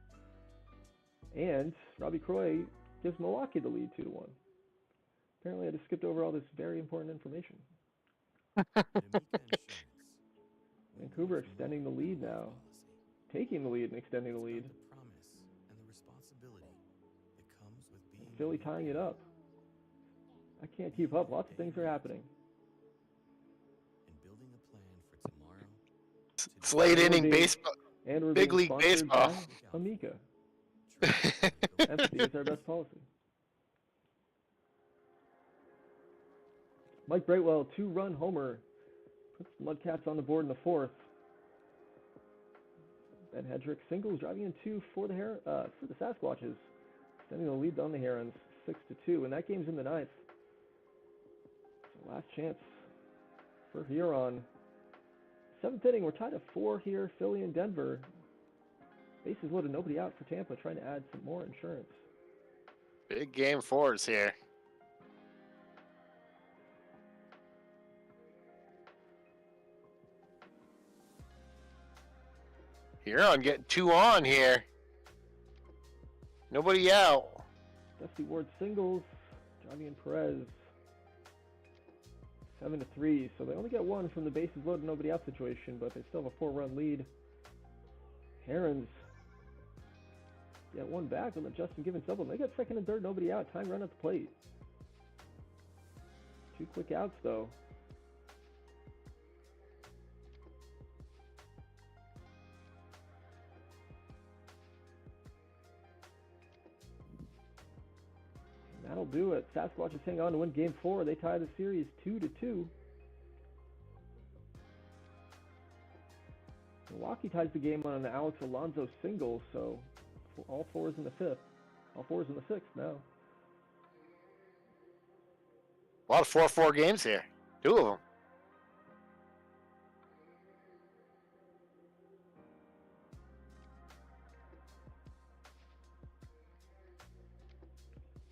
And Robbie Croy gives Milwaukee the lead 2-1. Apparently, I just skipped over all this very important information. Vancouver extending the lead now. Taking the lead and extending the lead. Philly tying it up. I can't keep up. Lots of things are happening. It's late inning baseball. And we're Big being league sponsored baseball. by Amica. Empathy is our best policy. Mike Brightwell, 2-run homer. Puts the Mudcats on the board in the 4th. Ben Hedrick singles, driving in 2 for the Sasquatches, extending the lead on the Herons 6-2, and that game's in the 9th. So last chance for Huron. 7th inning, we're tied at 4 here. Philly and Denver. Bases loaded, nobody out for Tampa, trying to add some more insurance. Big game 4s here. Huron getting 2 on here. Nobody out. Dusty Ward singles, driving in Perez. 7-3, so they only get 1 from the bases loaded, nobody out situation, but they still have a 4-run lead. Herons get 1 back on the Justin Givens double. They get 2nd and 3rd, nobody out. Time run at the plate. 2 quick outs though. That'll do it. Sasquatches hang on to win game 4. They tie the series 2-2. Milwaukee ties the game on an Alex Alonso single, so all 4s in the 5th. All 4s in the 6th now. A lot of 4-4 games here. 2 of them.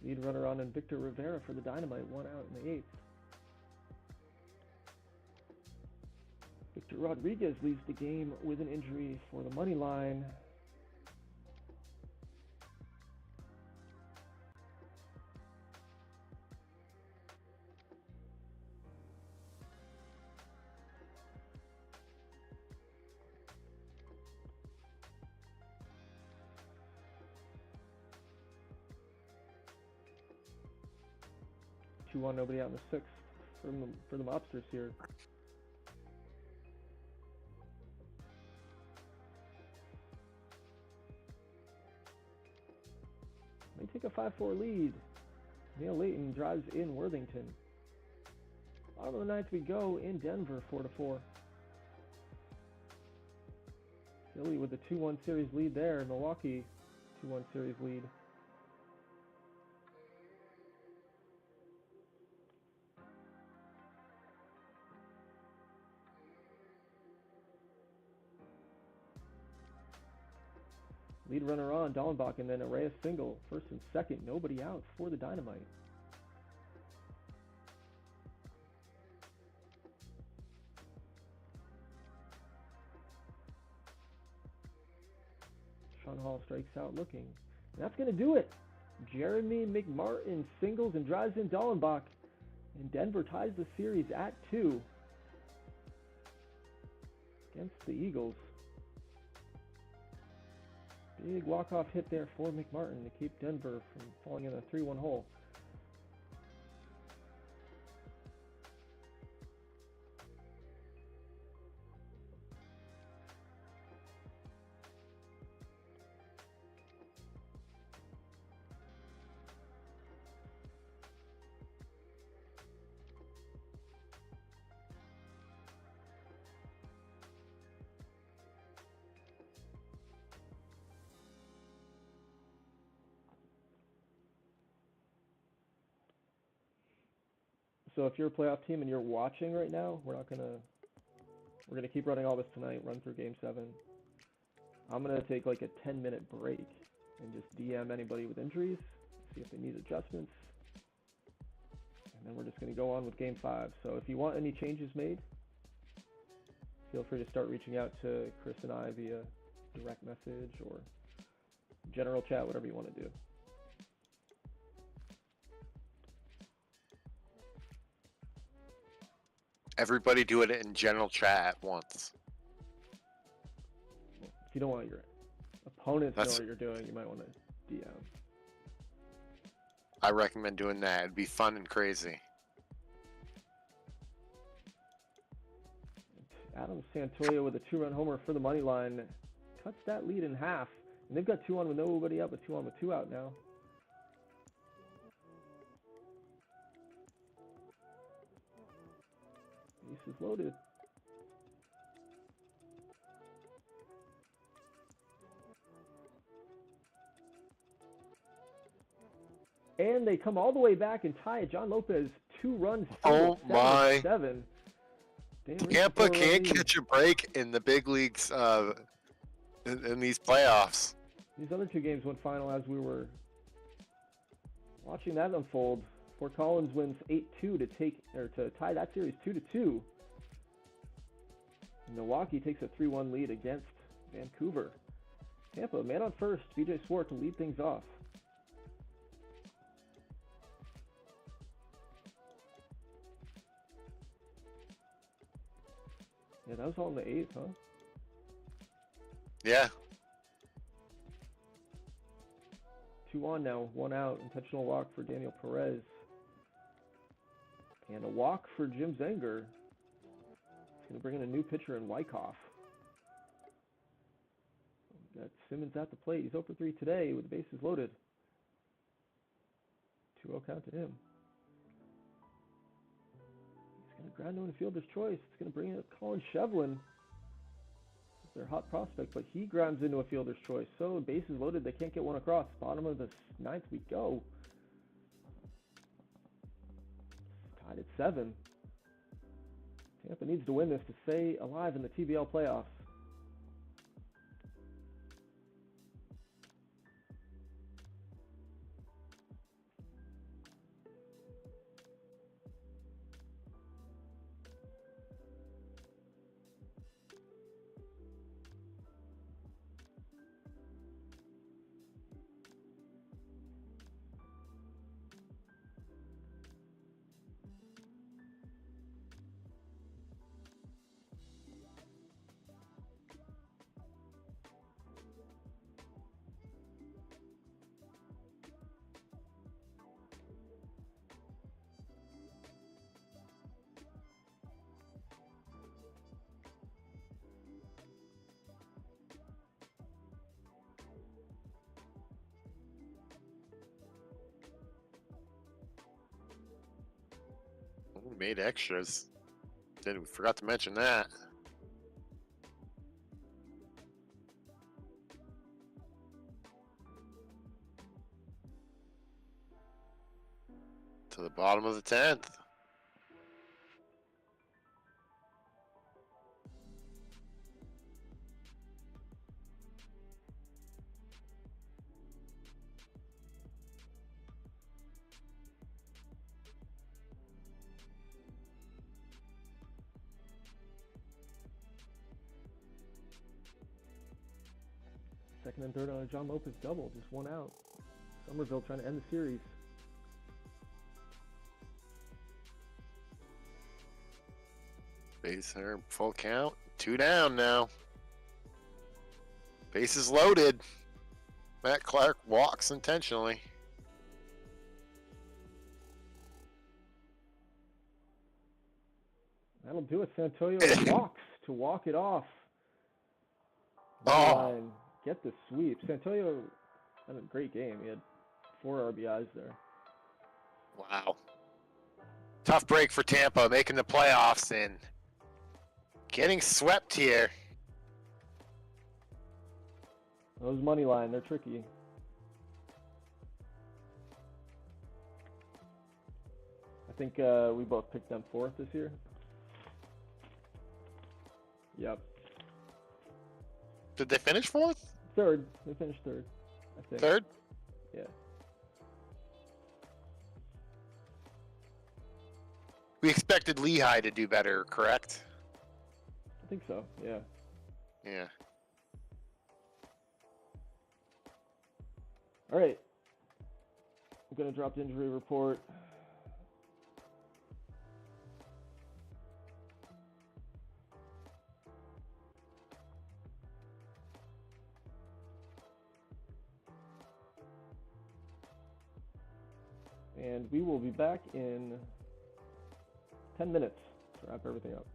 Lead runner on and Victor Rivera for the Dynamite, 1 out in the 8th. Rodriguez leaves the game with an injury for the money line. Nobody out in the sixth for the Mobsters here. They take a 5-4 lead. Neil Layton drives in Worthington. Bottom of the ninth we go in Denver, 4-4. Philly with the 2-1 series lead there. Milwaukee 2-1 series lead. Lead runner on, Dallenbach, and then a Reyes single. First and second, nobody out for the Dynamite. Sean Hall strikes out looking. And that's going to do it. Jeremy McMartin singles and drives in Dallenbach. And Denver ties the series at 2 against the Eagles. Big walk-off hit there for McMartin to keep Denver from falling in a 3-1 hole. So if you're a playoff team and you're watching right now, we're gonna keep running all this tonight, run through game 7. I'm gonna take like a 10-minute break and just DM anybody with injuries, see if they need adjustments. And then we're just gonna go on with game 5. So if you want any changes made, feel free to start reaching out to Chris and I via direct message or general chat, whatever you want to do. Everybody do it in general chat at once. If you don't want your opponents to know what you're doing, you might want to DM. I recommend doing that. It'd be fun and crazy. Adam Santoya with a 2-run homer for the money line cuts that lead in half. And they've got 2 on with nobody up, but 2 on with 2 out now. Bases loaded. And they come all the way back and tie it. John Lopez, 2 runs. Oh my! 7. Tampa can't catch a break in the big leagues in these playoffs. These other 2 games went final as we were watching that unfold. Fort Collins wins 8-2 to tie that series 2-2. Milwaukee takes a 3-1 lead against Vancouver. Tampa, man on first, BJ Swart to lead things off. Yeah, that was all in the 8th, huh? Yeah. 2 on now, 1 out. Intentional walk for Daniel Perez. And a walk for Jim Zenger. He's going to bring in a new pitcher in Wyckoff. We've got Simmons at the plate. He's 0 for 3 today with the bases loaded. 2-0 count to him. He's going to ground to a fielder's choice. It's going to bring in Colin Shevlin. Their hot prospect, but he grounds into a fielder's choice. So bases loaded. They can't get one across. Bottom of the 9th we go. Tied at 7. Tampa needs to win this to stay alive in the TBL playoffs. Made extras. We forgot to mention that. To the bottom of the 10th. Second and third on a John Lopez double, just one out. Somerville trying to end the series. Base here, full count. 2 down now. Bases loaded. Matt Clark walks intentionally. That'll do it. Santoyo walks to walk it off. Oh. Line, get the sweep. Santoyo had a great game. He had 4 RBIs there. Wow. Tough break for Tampa, making the playoffs and getting swept here. Those money line, they're tricky. I think we both picked them 4th this year. Yep. Did they finish 4th? 3rd. They finished 3rd, I think. 3rd? Yeah. We expected Lehigh to do better, correct? I think so, yeah. Yeah. All right. I'm going to drop the injury report. And we will be back in 10 minutes to wrap everything up.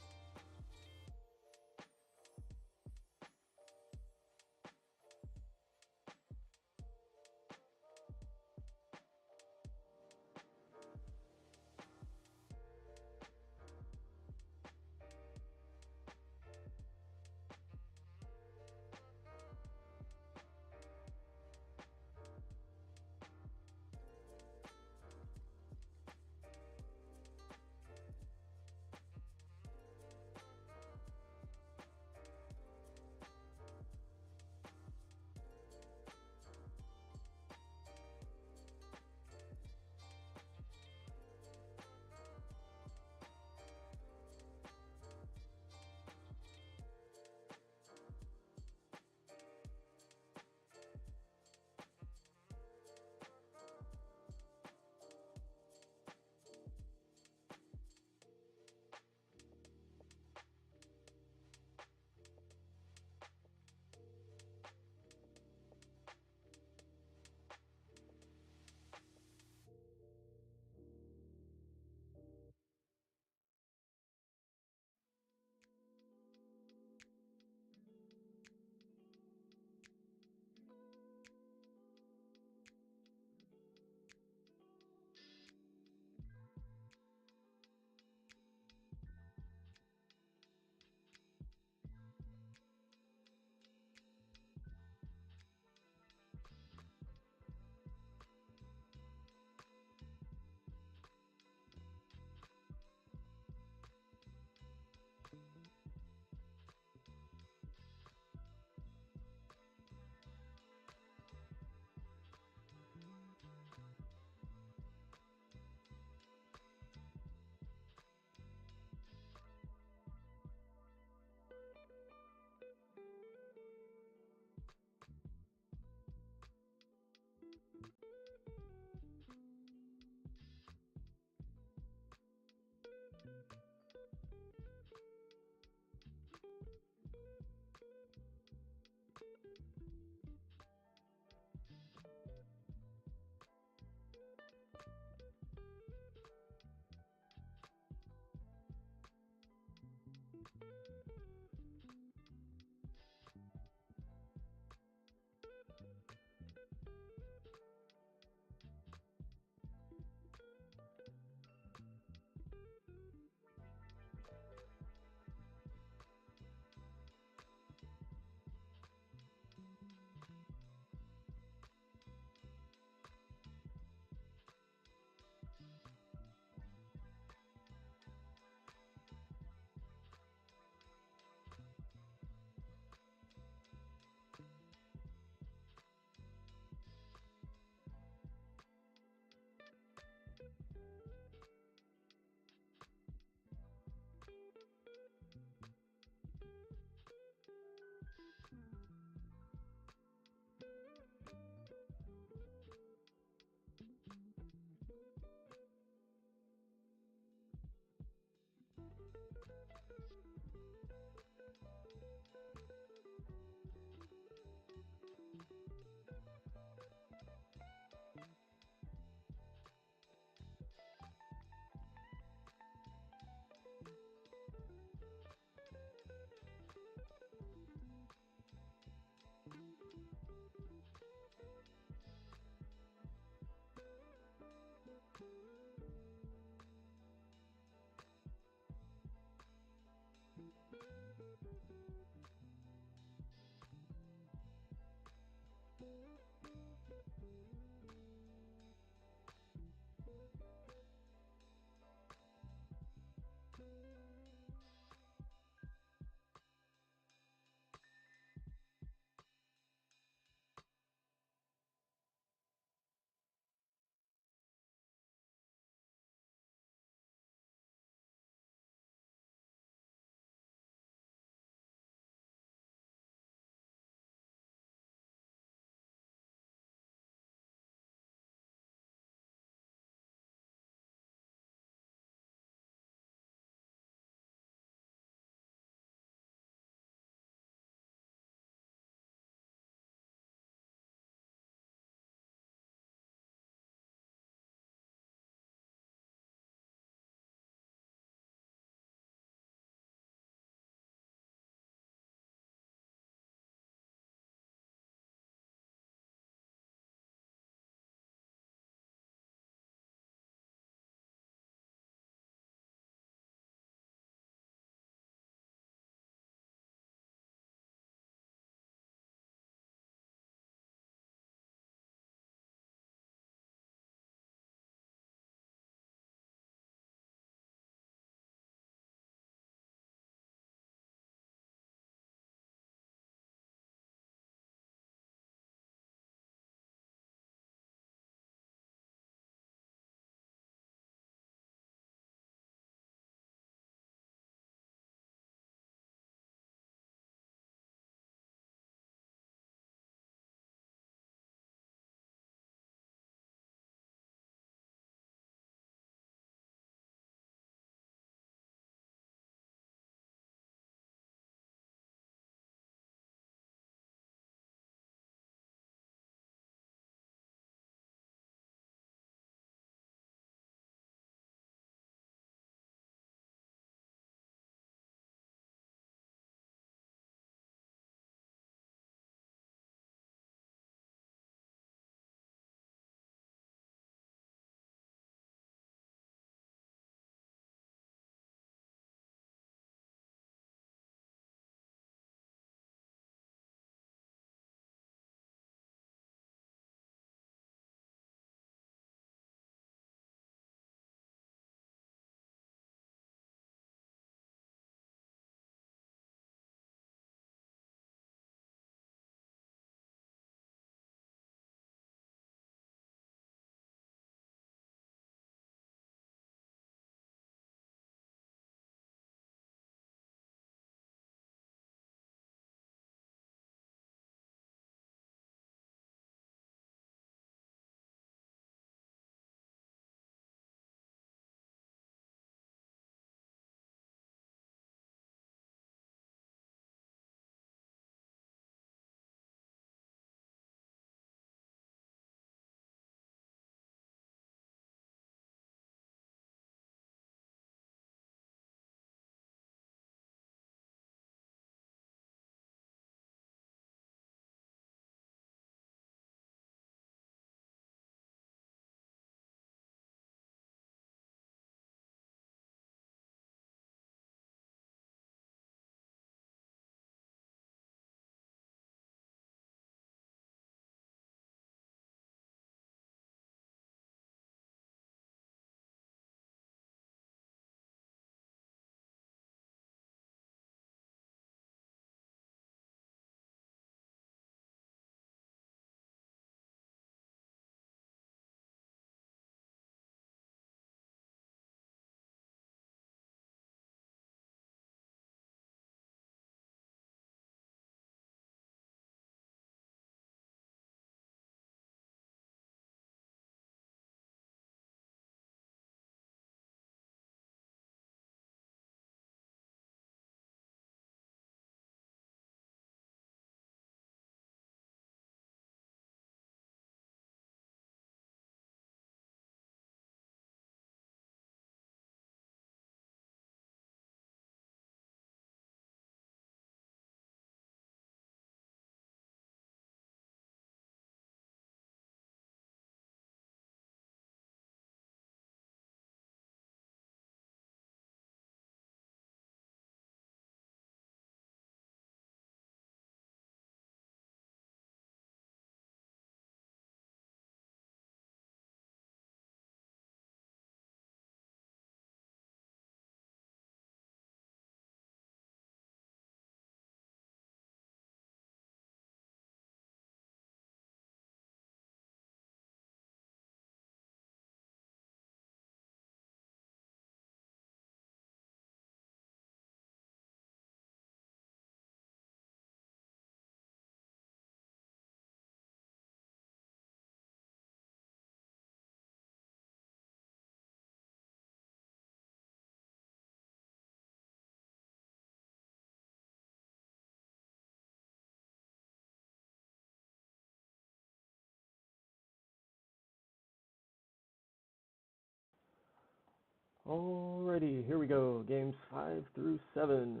Alrighty, here we go. Games 5 through 7.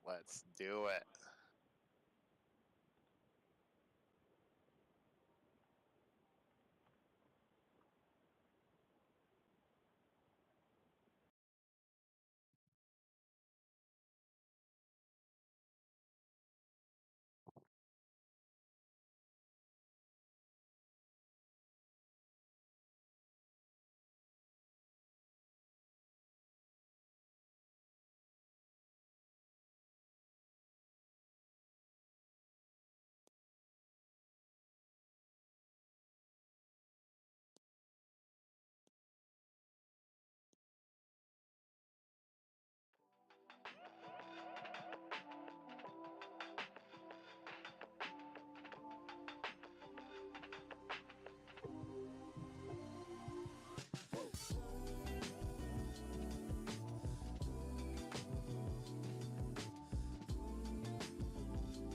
Let's do it.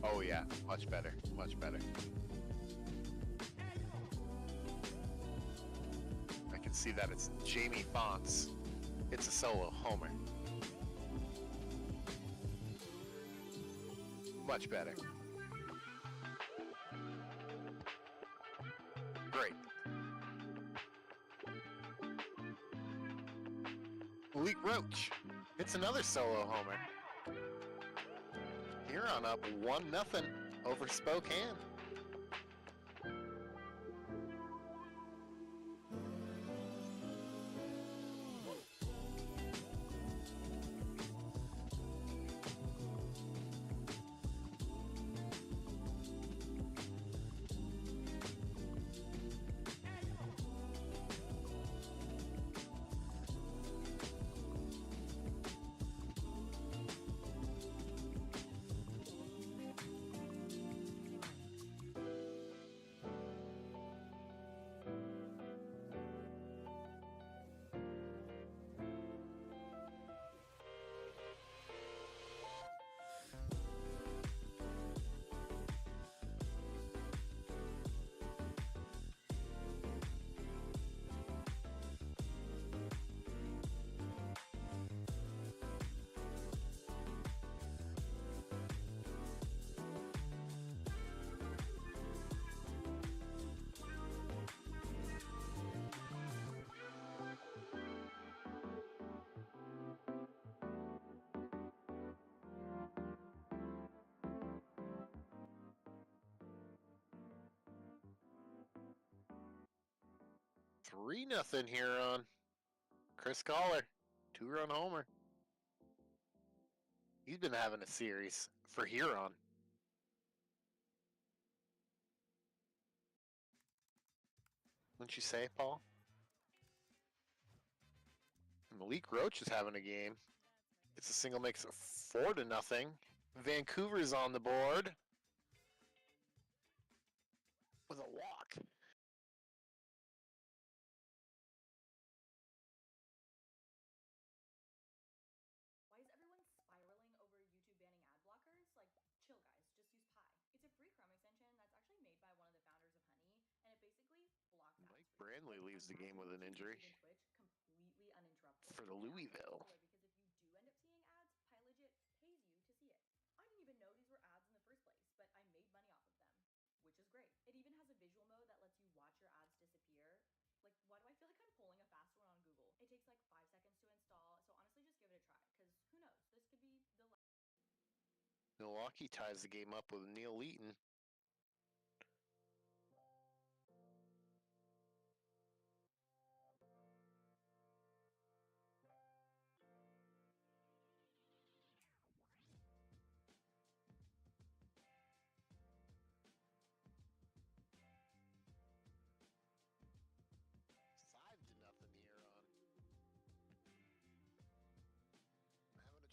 Oh yeah, much better, much better. I can see that it's Jamie Fonts. It's a solo homer. Much better. Great. Malik Roach. It's another solo homer. Huron up 1-0 over Spokane. Three nothing Huron. Chris Collar, 2-run homer. He's been having a series for Huron. Wouldn't you say, Paul? Malik Roach is having a game. It's a single, makes it 4-0. Vancouver's on the board with a walk. Why is everyone spiraling over YouTube banning ad blockers? Like, chill guys, just use Pi. It's a free Chrome extension that's actually made by one of the founders of Honey, and it basically blocks ads. Mike Brandley leaves the game with an injury Twitch completely uninterrupted. for the Louisville. Because if you do end up seeing ads, Pi legit pays you to see it. I didn't even know these were ads in the first place, but I made money off of them, which is great. It even has a visual mode that lets you watch your ads disappear. Like, why do I feel like I'm pulling a fast one on Google? It takes like 5 seconds to install, so honestly just give it a try, because who knows, this could be the last. Milwaukee ties the game up with Neil Eaton.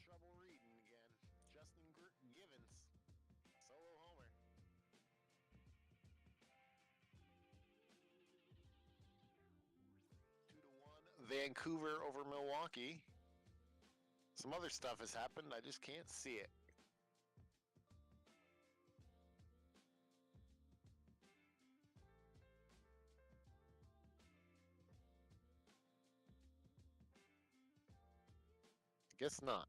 Trouble reading again. Justin Givens, solo homer. 2-1 Vancouver over Milwaukee. Some other stuff has happened. I just can't see it. Guess not.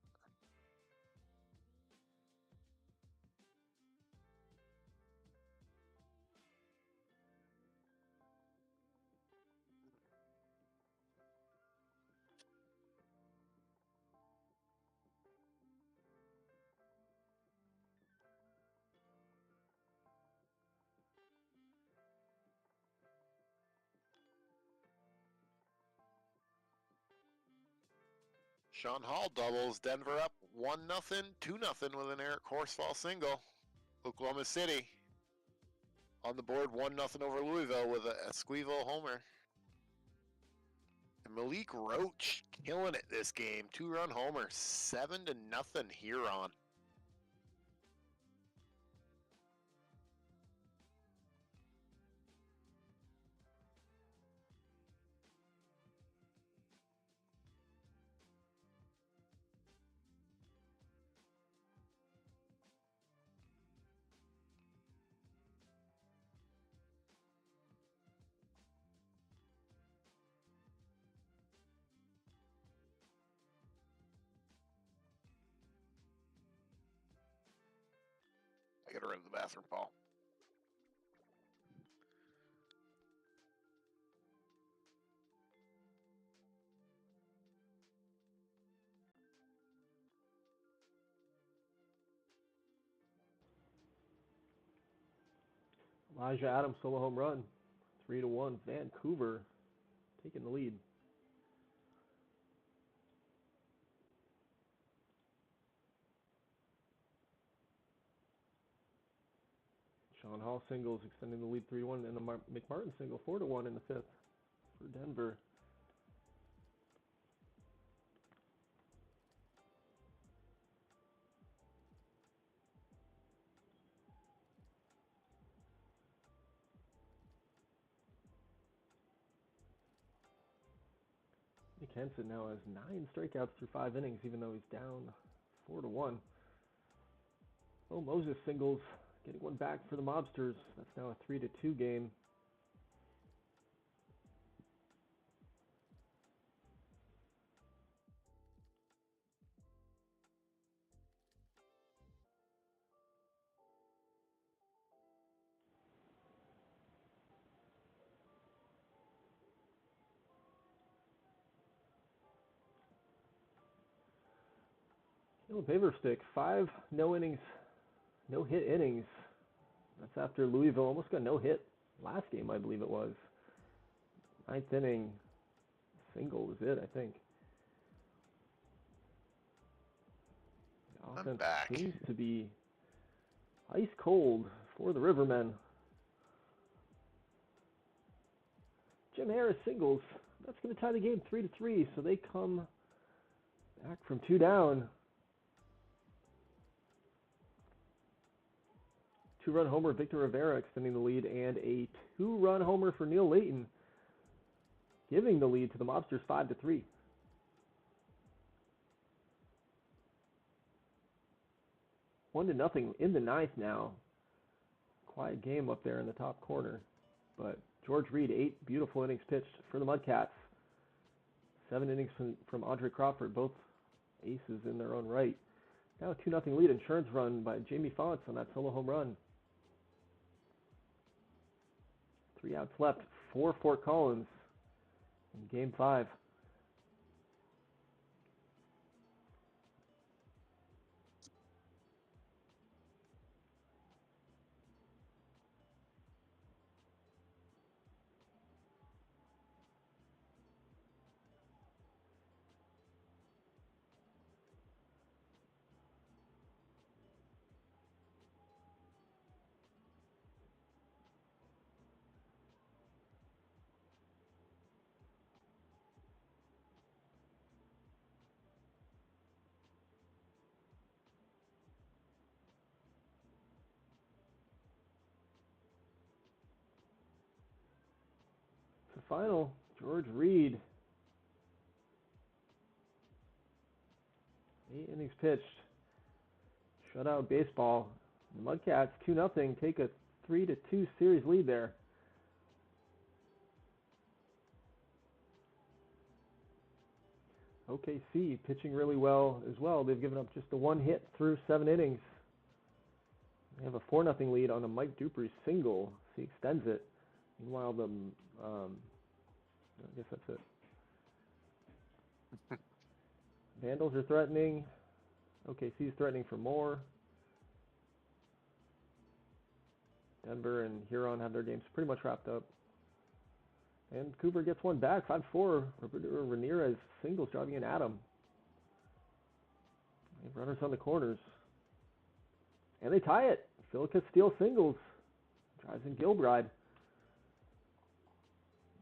Sean Hall doubles. Denver up 1-0, 2-0 with an Eric Horsfall single. Oklahoma City on the board 1-0 over Louisville with a Esquivel homer. And Malik Roach killing it this game. 2-run homer, 7-0 Huron. I gotta run to the bathroom, Paul. Elijah Adams solo home run, 3-1. Vancouver taking the lead. Sean Hall singles extending the lead 3-1, and a McMartin single 4-1 in the fifth for Denver. Nick Henson now has 9 strikeouts through 5 innings, even though he's down 4-1. Oh, Moses singles, getting one back for the Mobsters. That's now a 3-2 game. Caleb Haverstick, 5 no-hit innings. That's after Louisville almost got no hit last game, I believe it was. 9th inning single was it, I think. The offense seems to be ice cold for the Rivermen. Jim Harris singles. That's going to tie the game 3-3, so they come back from 2 down. 2-run homer, Victor Rivera extending the lead, and a 2-run homer for Neil Layton, giving the lead to the Mobsters 5-3. One to nothing in the 9th now. Quiet game up there in the top corner, but George Reed, 8 beautiful innings pitched for the Mudcats. 7 innings from Andre Crawford, both aces in their own right. Now a 2-0 lead, insurance run by Jamie Fonts on that solo home run. 3 outs left for Fort Collins in Game 5. The final, George Reed. 8 innings pitched. Shutout baseball. The Mudcats 2-0 take a 3-2 series lead there. OKC pitching really well as well. They've given up just the one hit through 7 innings. They have a 4-0 lead on a Mike Dupree single. He extends it. Meanwhile, I guess that's it. Vandals are threatening. OKC's threatening for more. Denver and Huron have their games pretty much wrapped up. And Vancouver gets one back, 5-4. Roberto Ramirez singles driving in Adam. They have runners on the corners. And they tie it. Phil Castile singles. Drives in Gilbride.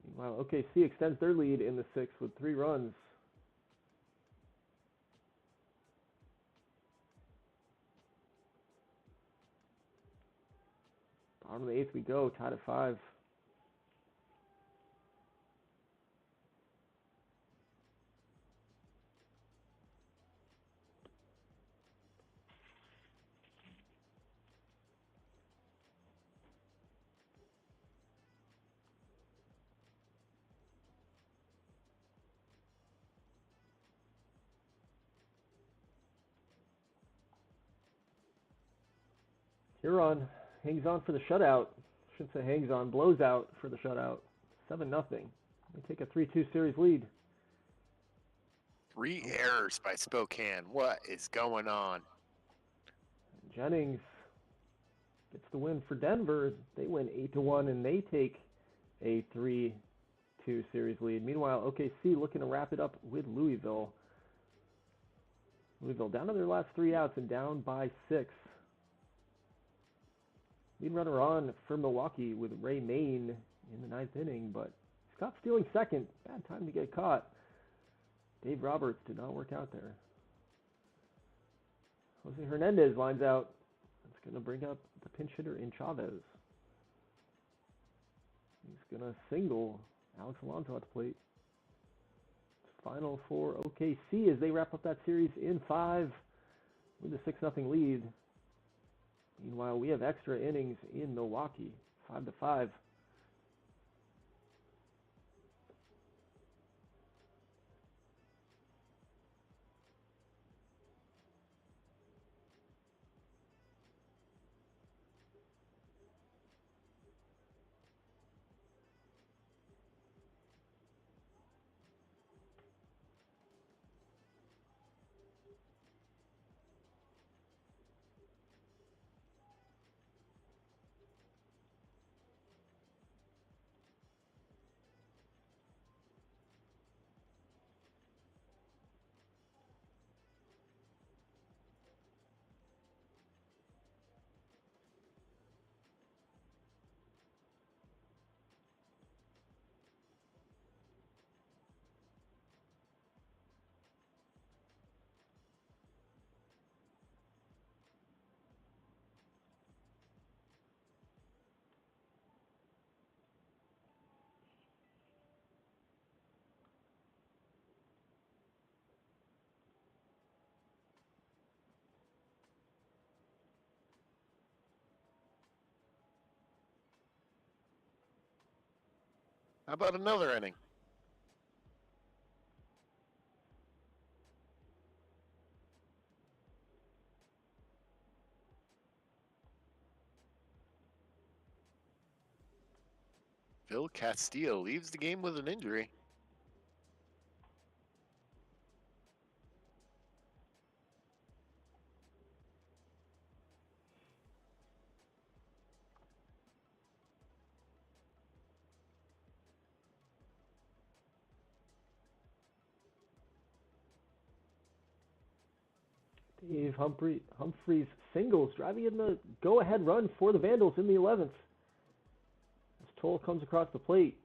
Meanwhile, OKC extends their lead in the 6th with 3 runs. Bottom of the 8th we go, tied at 5. Huron hangs on for the shutout. Shouldn't say hangs on, blows out for the shutout. 7-0. They take a 3-2 series lead. 3 errors by Spokane. What is going on? Jennings gets the win for Denver. They win 8-1 and they take a 3-2 series lead. Meanwhile, OKC looking to wrap it up with Louisville. Louisville down to their last 3 outs and down by 6. Lead runner on for Milwaukee with Ray Main in the 9th inning, but Scott stealing second. Bad time to get caught. Dave Roberts did not work out there. Jose Hernandez lines out. That's going to bring up the pinch hitter in Chavez. He's going to single Alex Alonso at the plate. Final for OKC as they wrap up that series in 5 with a 6-0 lead. Meanwhile, we have extra innings in Milwaukee, 5-5. How about another inning? Phil Castillo leaves the game with an injury. Dave Humphreys singles, driving in the go-ahead run for the Vandals in the 11th. As Toll comes across the plate.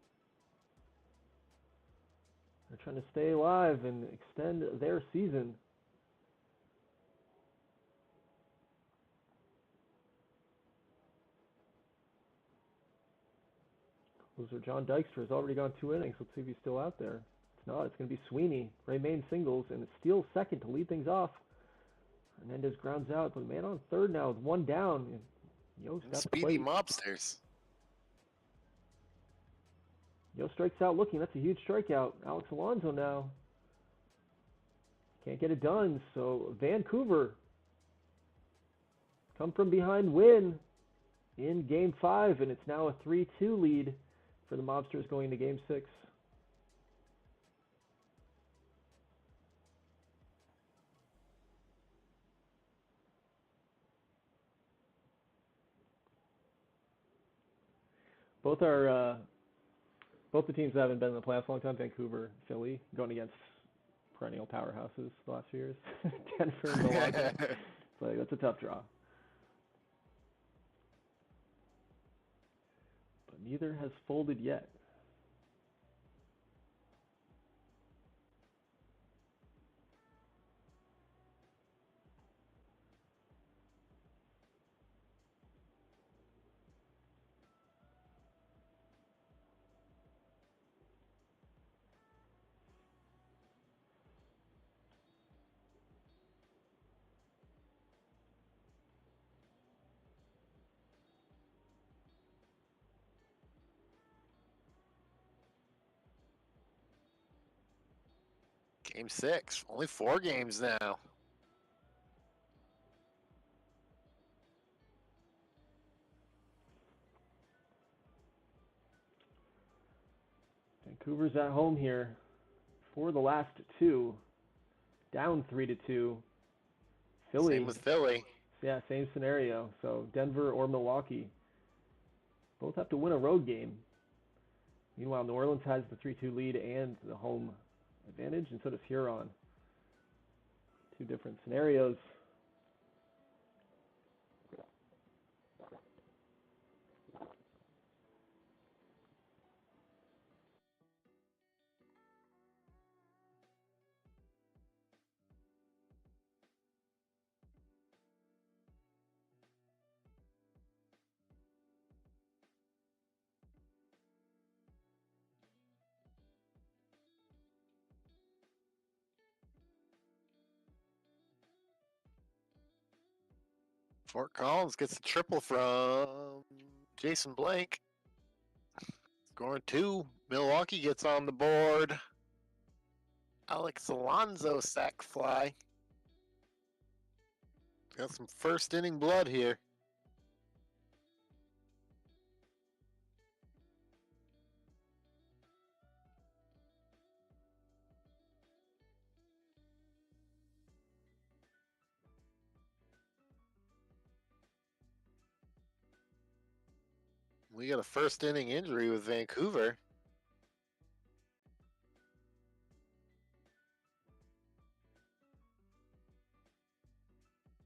They're trying to stay alive and extend their season. Loser John Dykstra has already gone 2 innings. Let's see if he's still out there. If not, it's going to be Sweeney. Ray Main singles and steals second to lead things off. Hernandez grounds out, but man on third now with 1 down. And Yost at the Speedy plate. mobsters. Yost strikes out looking. That's a huge strikeout. Alex Alonso now. Can't get it done. So Vancouver come from behind win in Game 5, and it's now a 3-2 lead for the Mobsters going to Game 6. Both the teams that haven't been in the playoffs a long time, Vancouver, Philly, going against perennial powerhouses the last few years. Denver and Milwaukee. It's that's a tough draw. But neither has folded yet. Game 6. Only 4 games now. Vancouver's at home here for the last 2. Down 3-2. Philly. Same with Philly. Yeah, same scenario. So Denver or Milwaukee both have to win a road game. Meanwhile, New Orleans has the 3-2 lead and the home advantage, and so does Huron. 2 different scenarios. Fort Collins gets a triple from Jason Blank. Scoring 2. Milwaukee gets on the board. Alex Alonso sack fly. Got some first inning blood here. We got a first inning injury with Vancouver.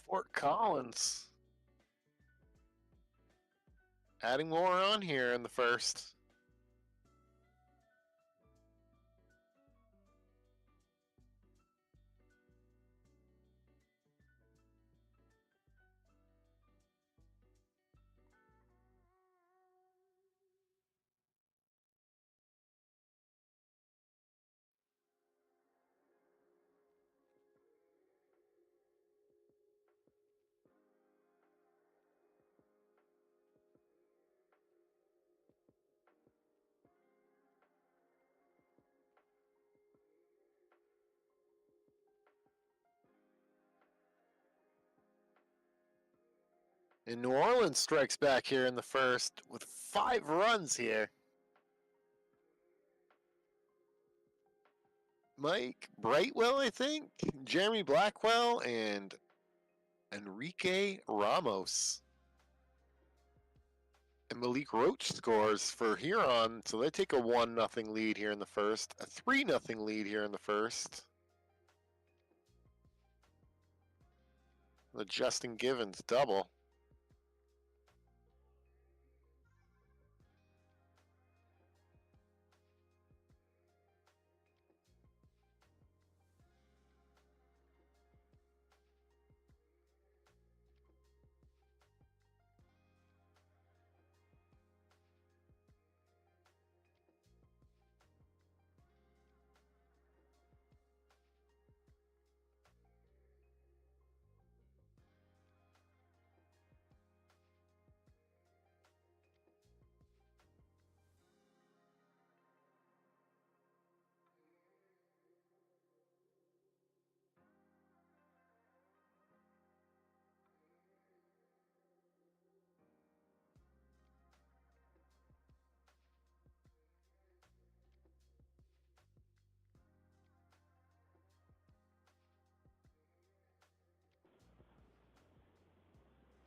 Fort Collins. Adding more on here in the first. And New Orleans strikes back here in the first with 5 runs here. Mike Brightwell, I think, Jeremy Blackwell, and Enrique Ramos. And Malik Roach scores for Huron, so they take a 1-0 lead here in the first, a 3-0 lead here in the first. The Justin Givens double.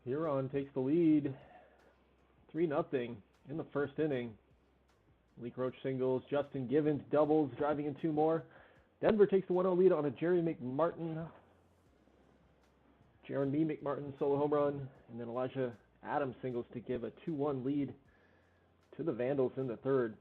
Huron takes the lead 3-0 in the first inning. Lee Roach singles, Justin Givens doubles, driving in 2 more. Denver takes the 1-0 lead on a Jeremy McMartin solo home run, and then Elijah Adams singles to give a 2-1 lead to the Vandals in the third.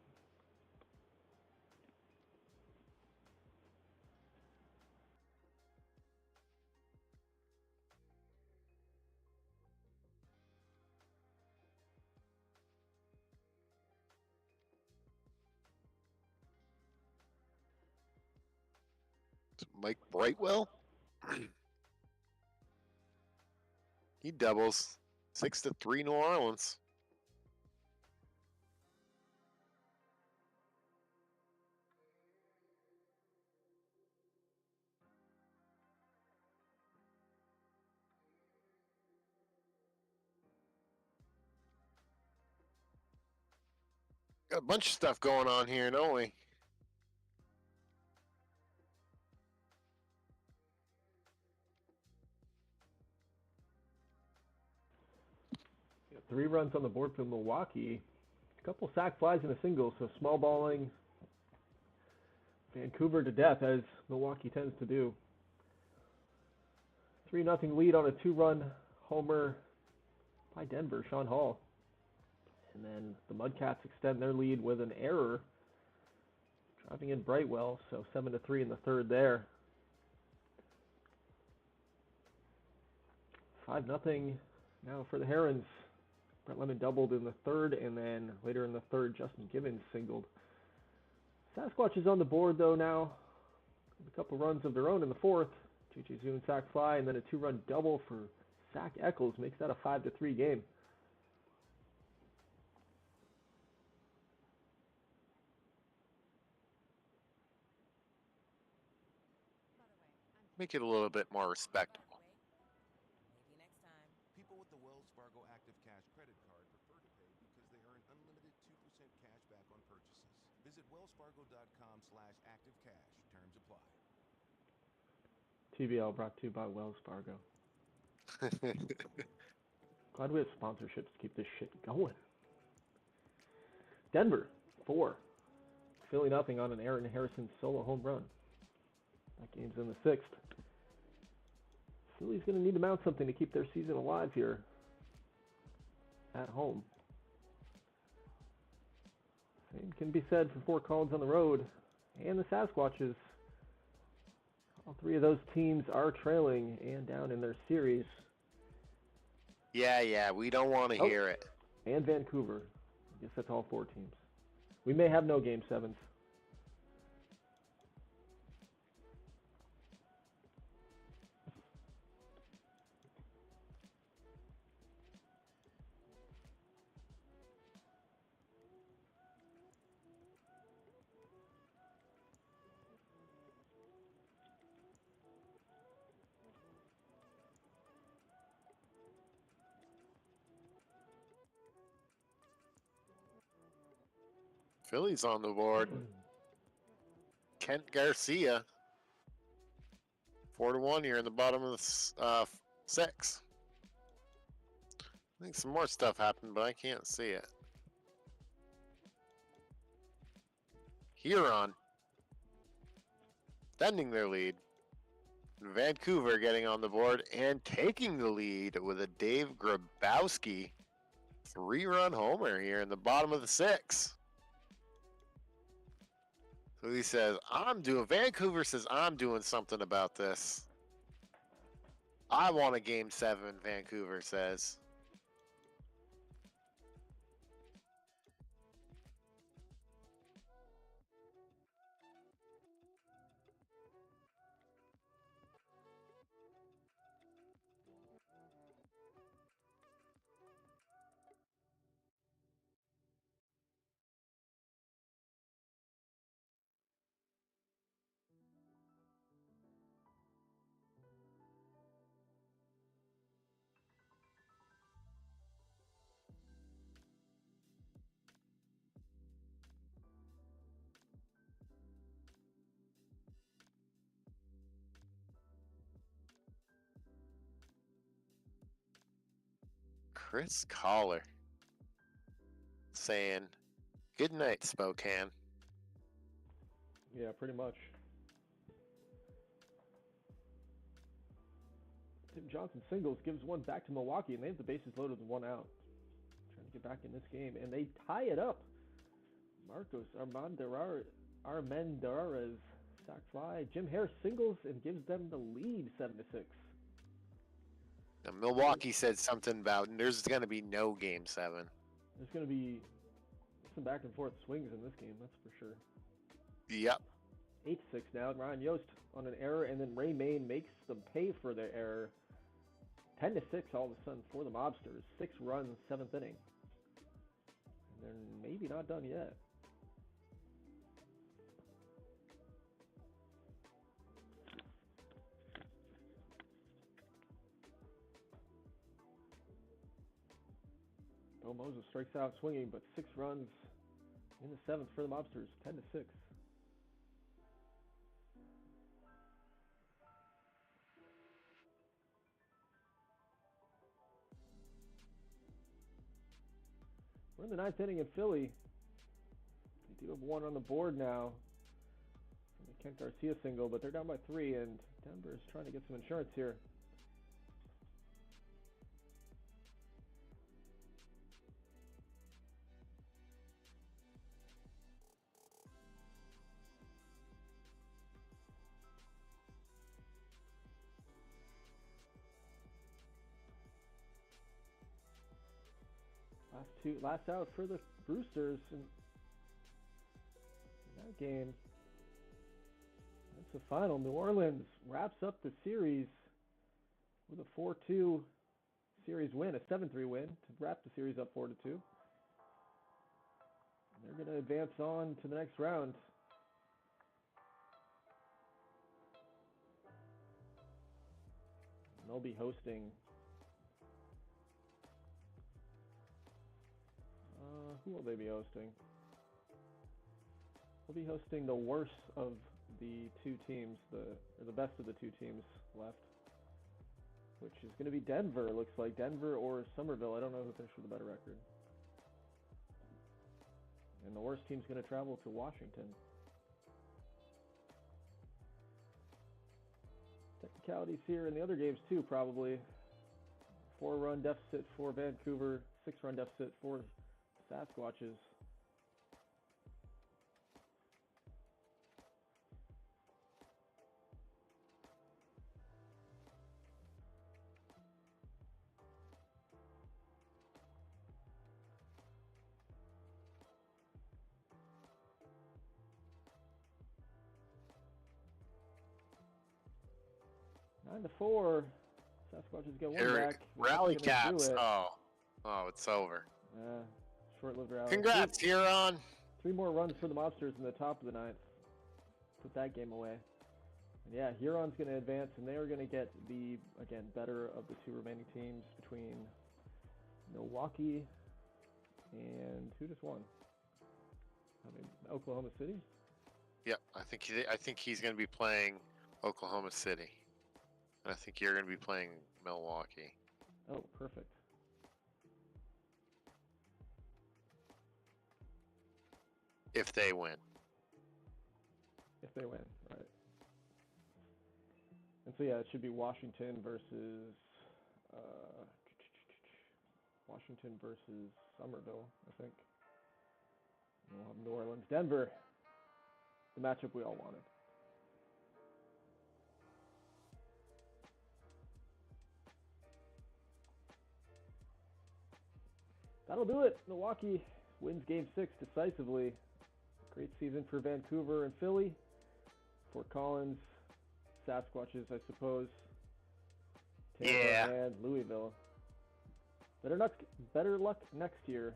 Mike Brightwell. He doubles 6-3 New Orleans. Got a bunch of stuff going on here, don't we? Got 3 runs on the board for Milwaukee. A couple sac flies and a single, so small balling Vancouver to death, as Milwaukee tends to do. 3-0 lead on a 2-run homer by Denver, Sean Hall. And then the Mudcats extend their lead with an error, driving in Brightwell, so 7-3 in the third there. 5-0 now for the Herons. Brett Lemon doubled in the third, and then later in the third, Justin Givens singled. Sasquatch is on the board, though, now. With a couple runs of their own in the fourth. J.J. Zune sac fly, and then a 2-run double for Zach Eccles makes that a 5-3 game. Make it a little bit more respectable. Maybe next time. People with the Wells Fargo Active Cash credit card prefer to pay because they earn unlimited 2% cash back on purchases. Visit wellsfargo.com/activecash. Terms apply. TBL brought to you by Wells Fargo. Glad we have sponsorships to keep this shit going. Denver, 4. Philly nothing on an Aaron Harrison solo home run. That game's in the 6th. Philly's going to need to mount something to keep their season alive here at home. Same can be said for Fort Collins on the road and the Sasquatches. All 3 of those teams are trailing and down in their series. Yeah, we don't want to hear it. And Vancouver. I guess that's all 4 teams. We may have no Game 7s. Philly's on the board. Kent Garcia. 4-1 here in the bottom of the 6. I think some more stuff happened, but I can't see it. Huron extending their lead. Vancouver getting on the board and taking the lead with a Dave Grabowski 3-run homer here in the bottom of the 6. So he says, Vancouver says, I'm doing something about this. I want a Game 7, Vancouver says. Chris Collar saying, "Good night, Spokane." Yeah, pretty much. Tim Johnson singles, gives one back to Milwaukee, and they have the bases loaded with one out. Trying to get back in this game, and they tie it up. Marcos Armendariz sac fly. Jim Harris singles and gives them the lead, 7-6. Now, Milwaukee said something about there's going to be no Game 7. There's going to be some back and forth swings in this game, that's for sure. Yep. 8-6 now. Ryan Yost on an error, and then Ray Main makes them pay for their error. 10-6 all of a sudden for the Mobsters. 6 runs, 7th inning. And they're maybe not done yet. Bill Moses strikes out swinging, but 6 runs in the 7th for the Mobsters. 10-6. We're in the 9th inning in Philly. They do have one on the board now from the Kent Garcia single, but they're down by 3, and Denver's trying to get some insurance here. Last out for the Brewsters in that game. That's the final. New Orleans wraps up the series with a 4-2 series win, a 7-3 win to wrap the series up 4-2. They're going to advance on to the next round. And they'll be hosting. Who will they be hosting? They'll be hosting the worst of the two teams, or the best of the two teams left, which is going to be Denver. Looks like Denver or Somerville. I don't know who finished with a better record. And the worst team's going to travel to Washington. Technicalities here in the other games too, probably. 4-run deficit for Vancouver, 6-run deficit for Sasquatches. Nine to 4. Sasquatches get one back. Rally caps. Oh, it's over. Short-lived rally. Congrats, Huron. 3 more runs for the Mobsters in the top of the 9th. Put that game away. And yeah, Huron's going to advance, and they are going to get the, again, better of the 2 remaining teams between Milwaukee and who just won? Oklahoma City? Yep, I think he's going to be playing Oklahoma City. And I think you're going to be playing Milwaukee. Oh, perfect. If they win. If they win, right. And so, yeah, it should be Washington versus Somerville, I think. We'll have New Orleans, Denver. The matchup we all wanted. That'll do it. Milwaukee wins Game 6 decisively. Great season for Vancouver and Philly. Fort Collins, Sasquatches, I suppose. Tampa and Louisville. Better luck next year.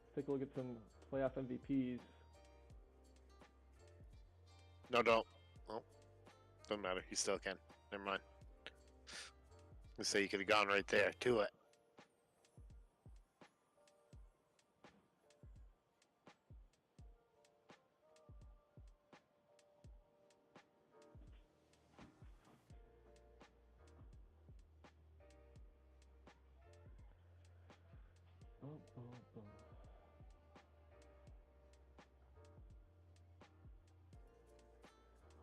Let's take a look at some playoff MVPs. No, don't. Oh, doesn't matter. You still can. Never mind. Let's say you could have gone right there to it.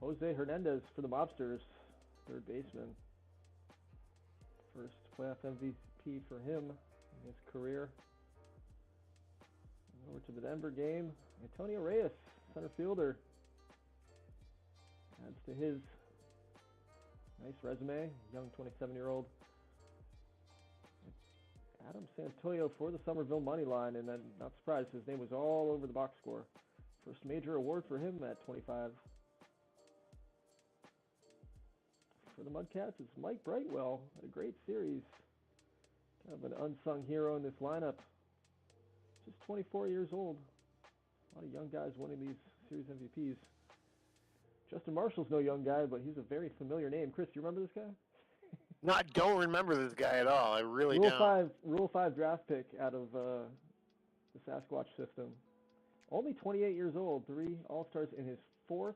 Jose Hernandez for the Mobsters, third baseman. First playoff MVP for him in his career. And over to the Denver game, Antonio Reyes, center fielder. Adds to his nice resume, young 27-year-old. Adam Santoyo for the Somerville money line, and then not surprised, his name was all over the box score. First major award for him at 25. For the Mudcats, it's Mike Brightwell. Had a great series. Kind of an unsung hero in this lineup. Just 24 years old. A lot of young guys winning these series MVPs. Justin Marshall's no young guy, but he's a very familiar name. Chris, do you remember this guy? No, I don't remember this guy at all. I really Rule don't. Rule 5 draft pick out of the Sasquatch system. Only 28 years old, 3 All-Stars in his 4th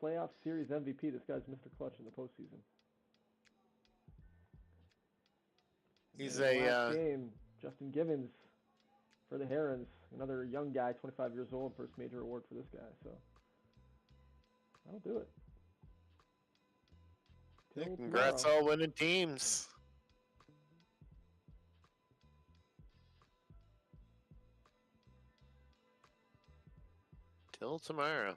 playoff series MVP. This guy's Mr. Clutch in the postseason. He's And the last a game, Justin Givens for the Herons. Another young guy, 25 years old, first major award for this guy. So that'll do it. Till congrats tomorrow. all winning teams. Till tomorrow.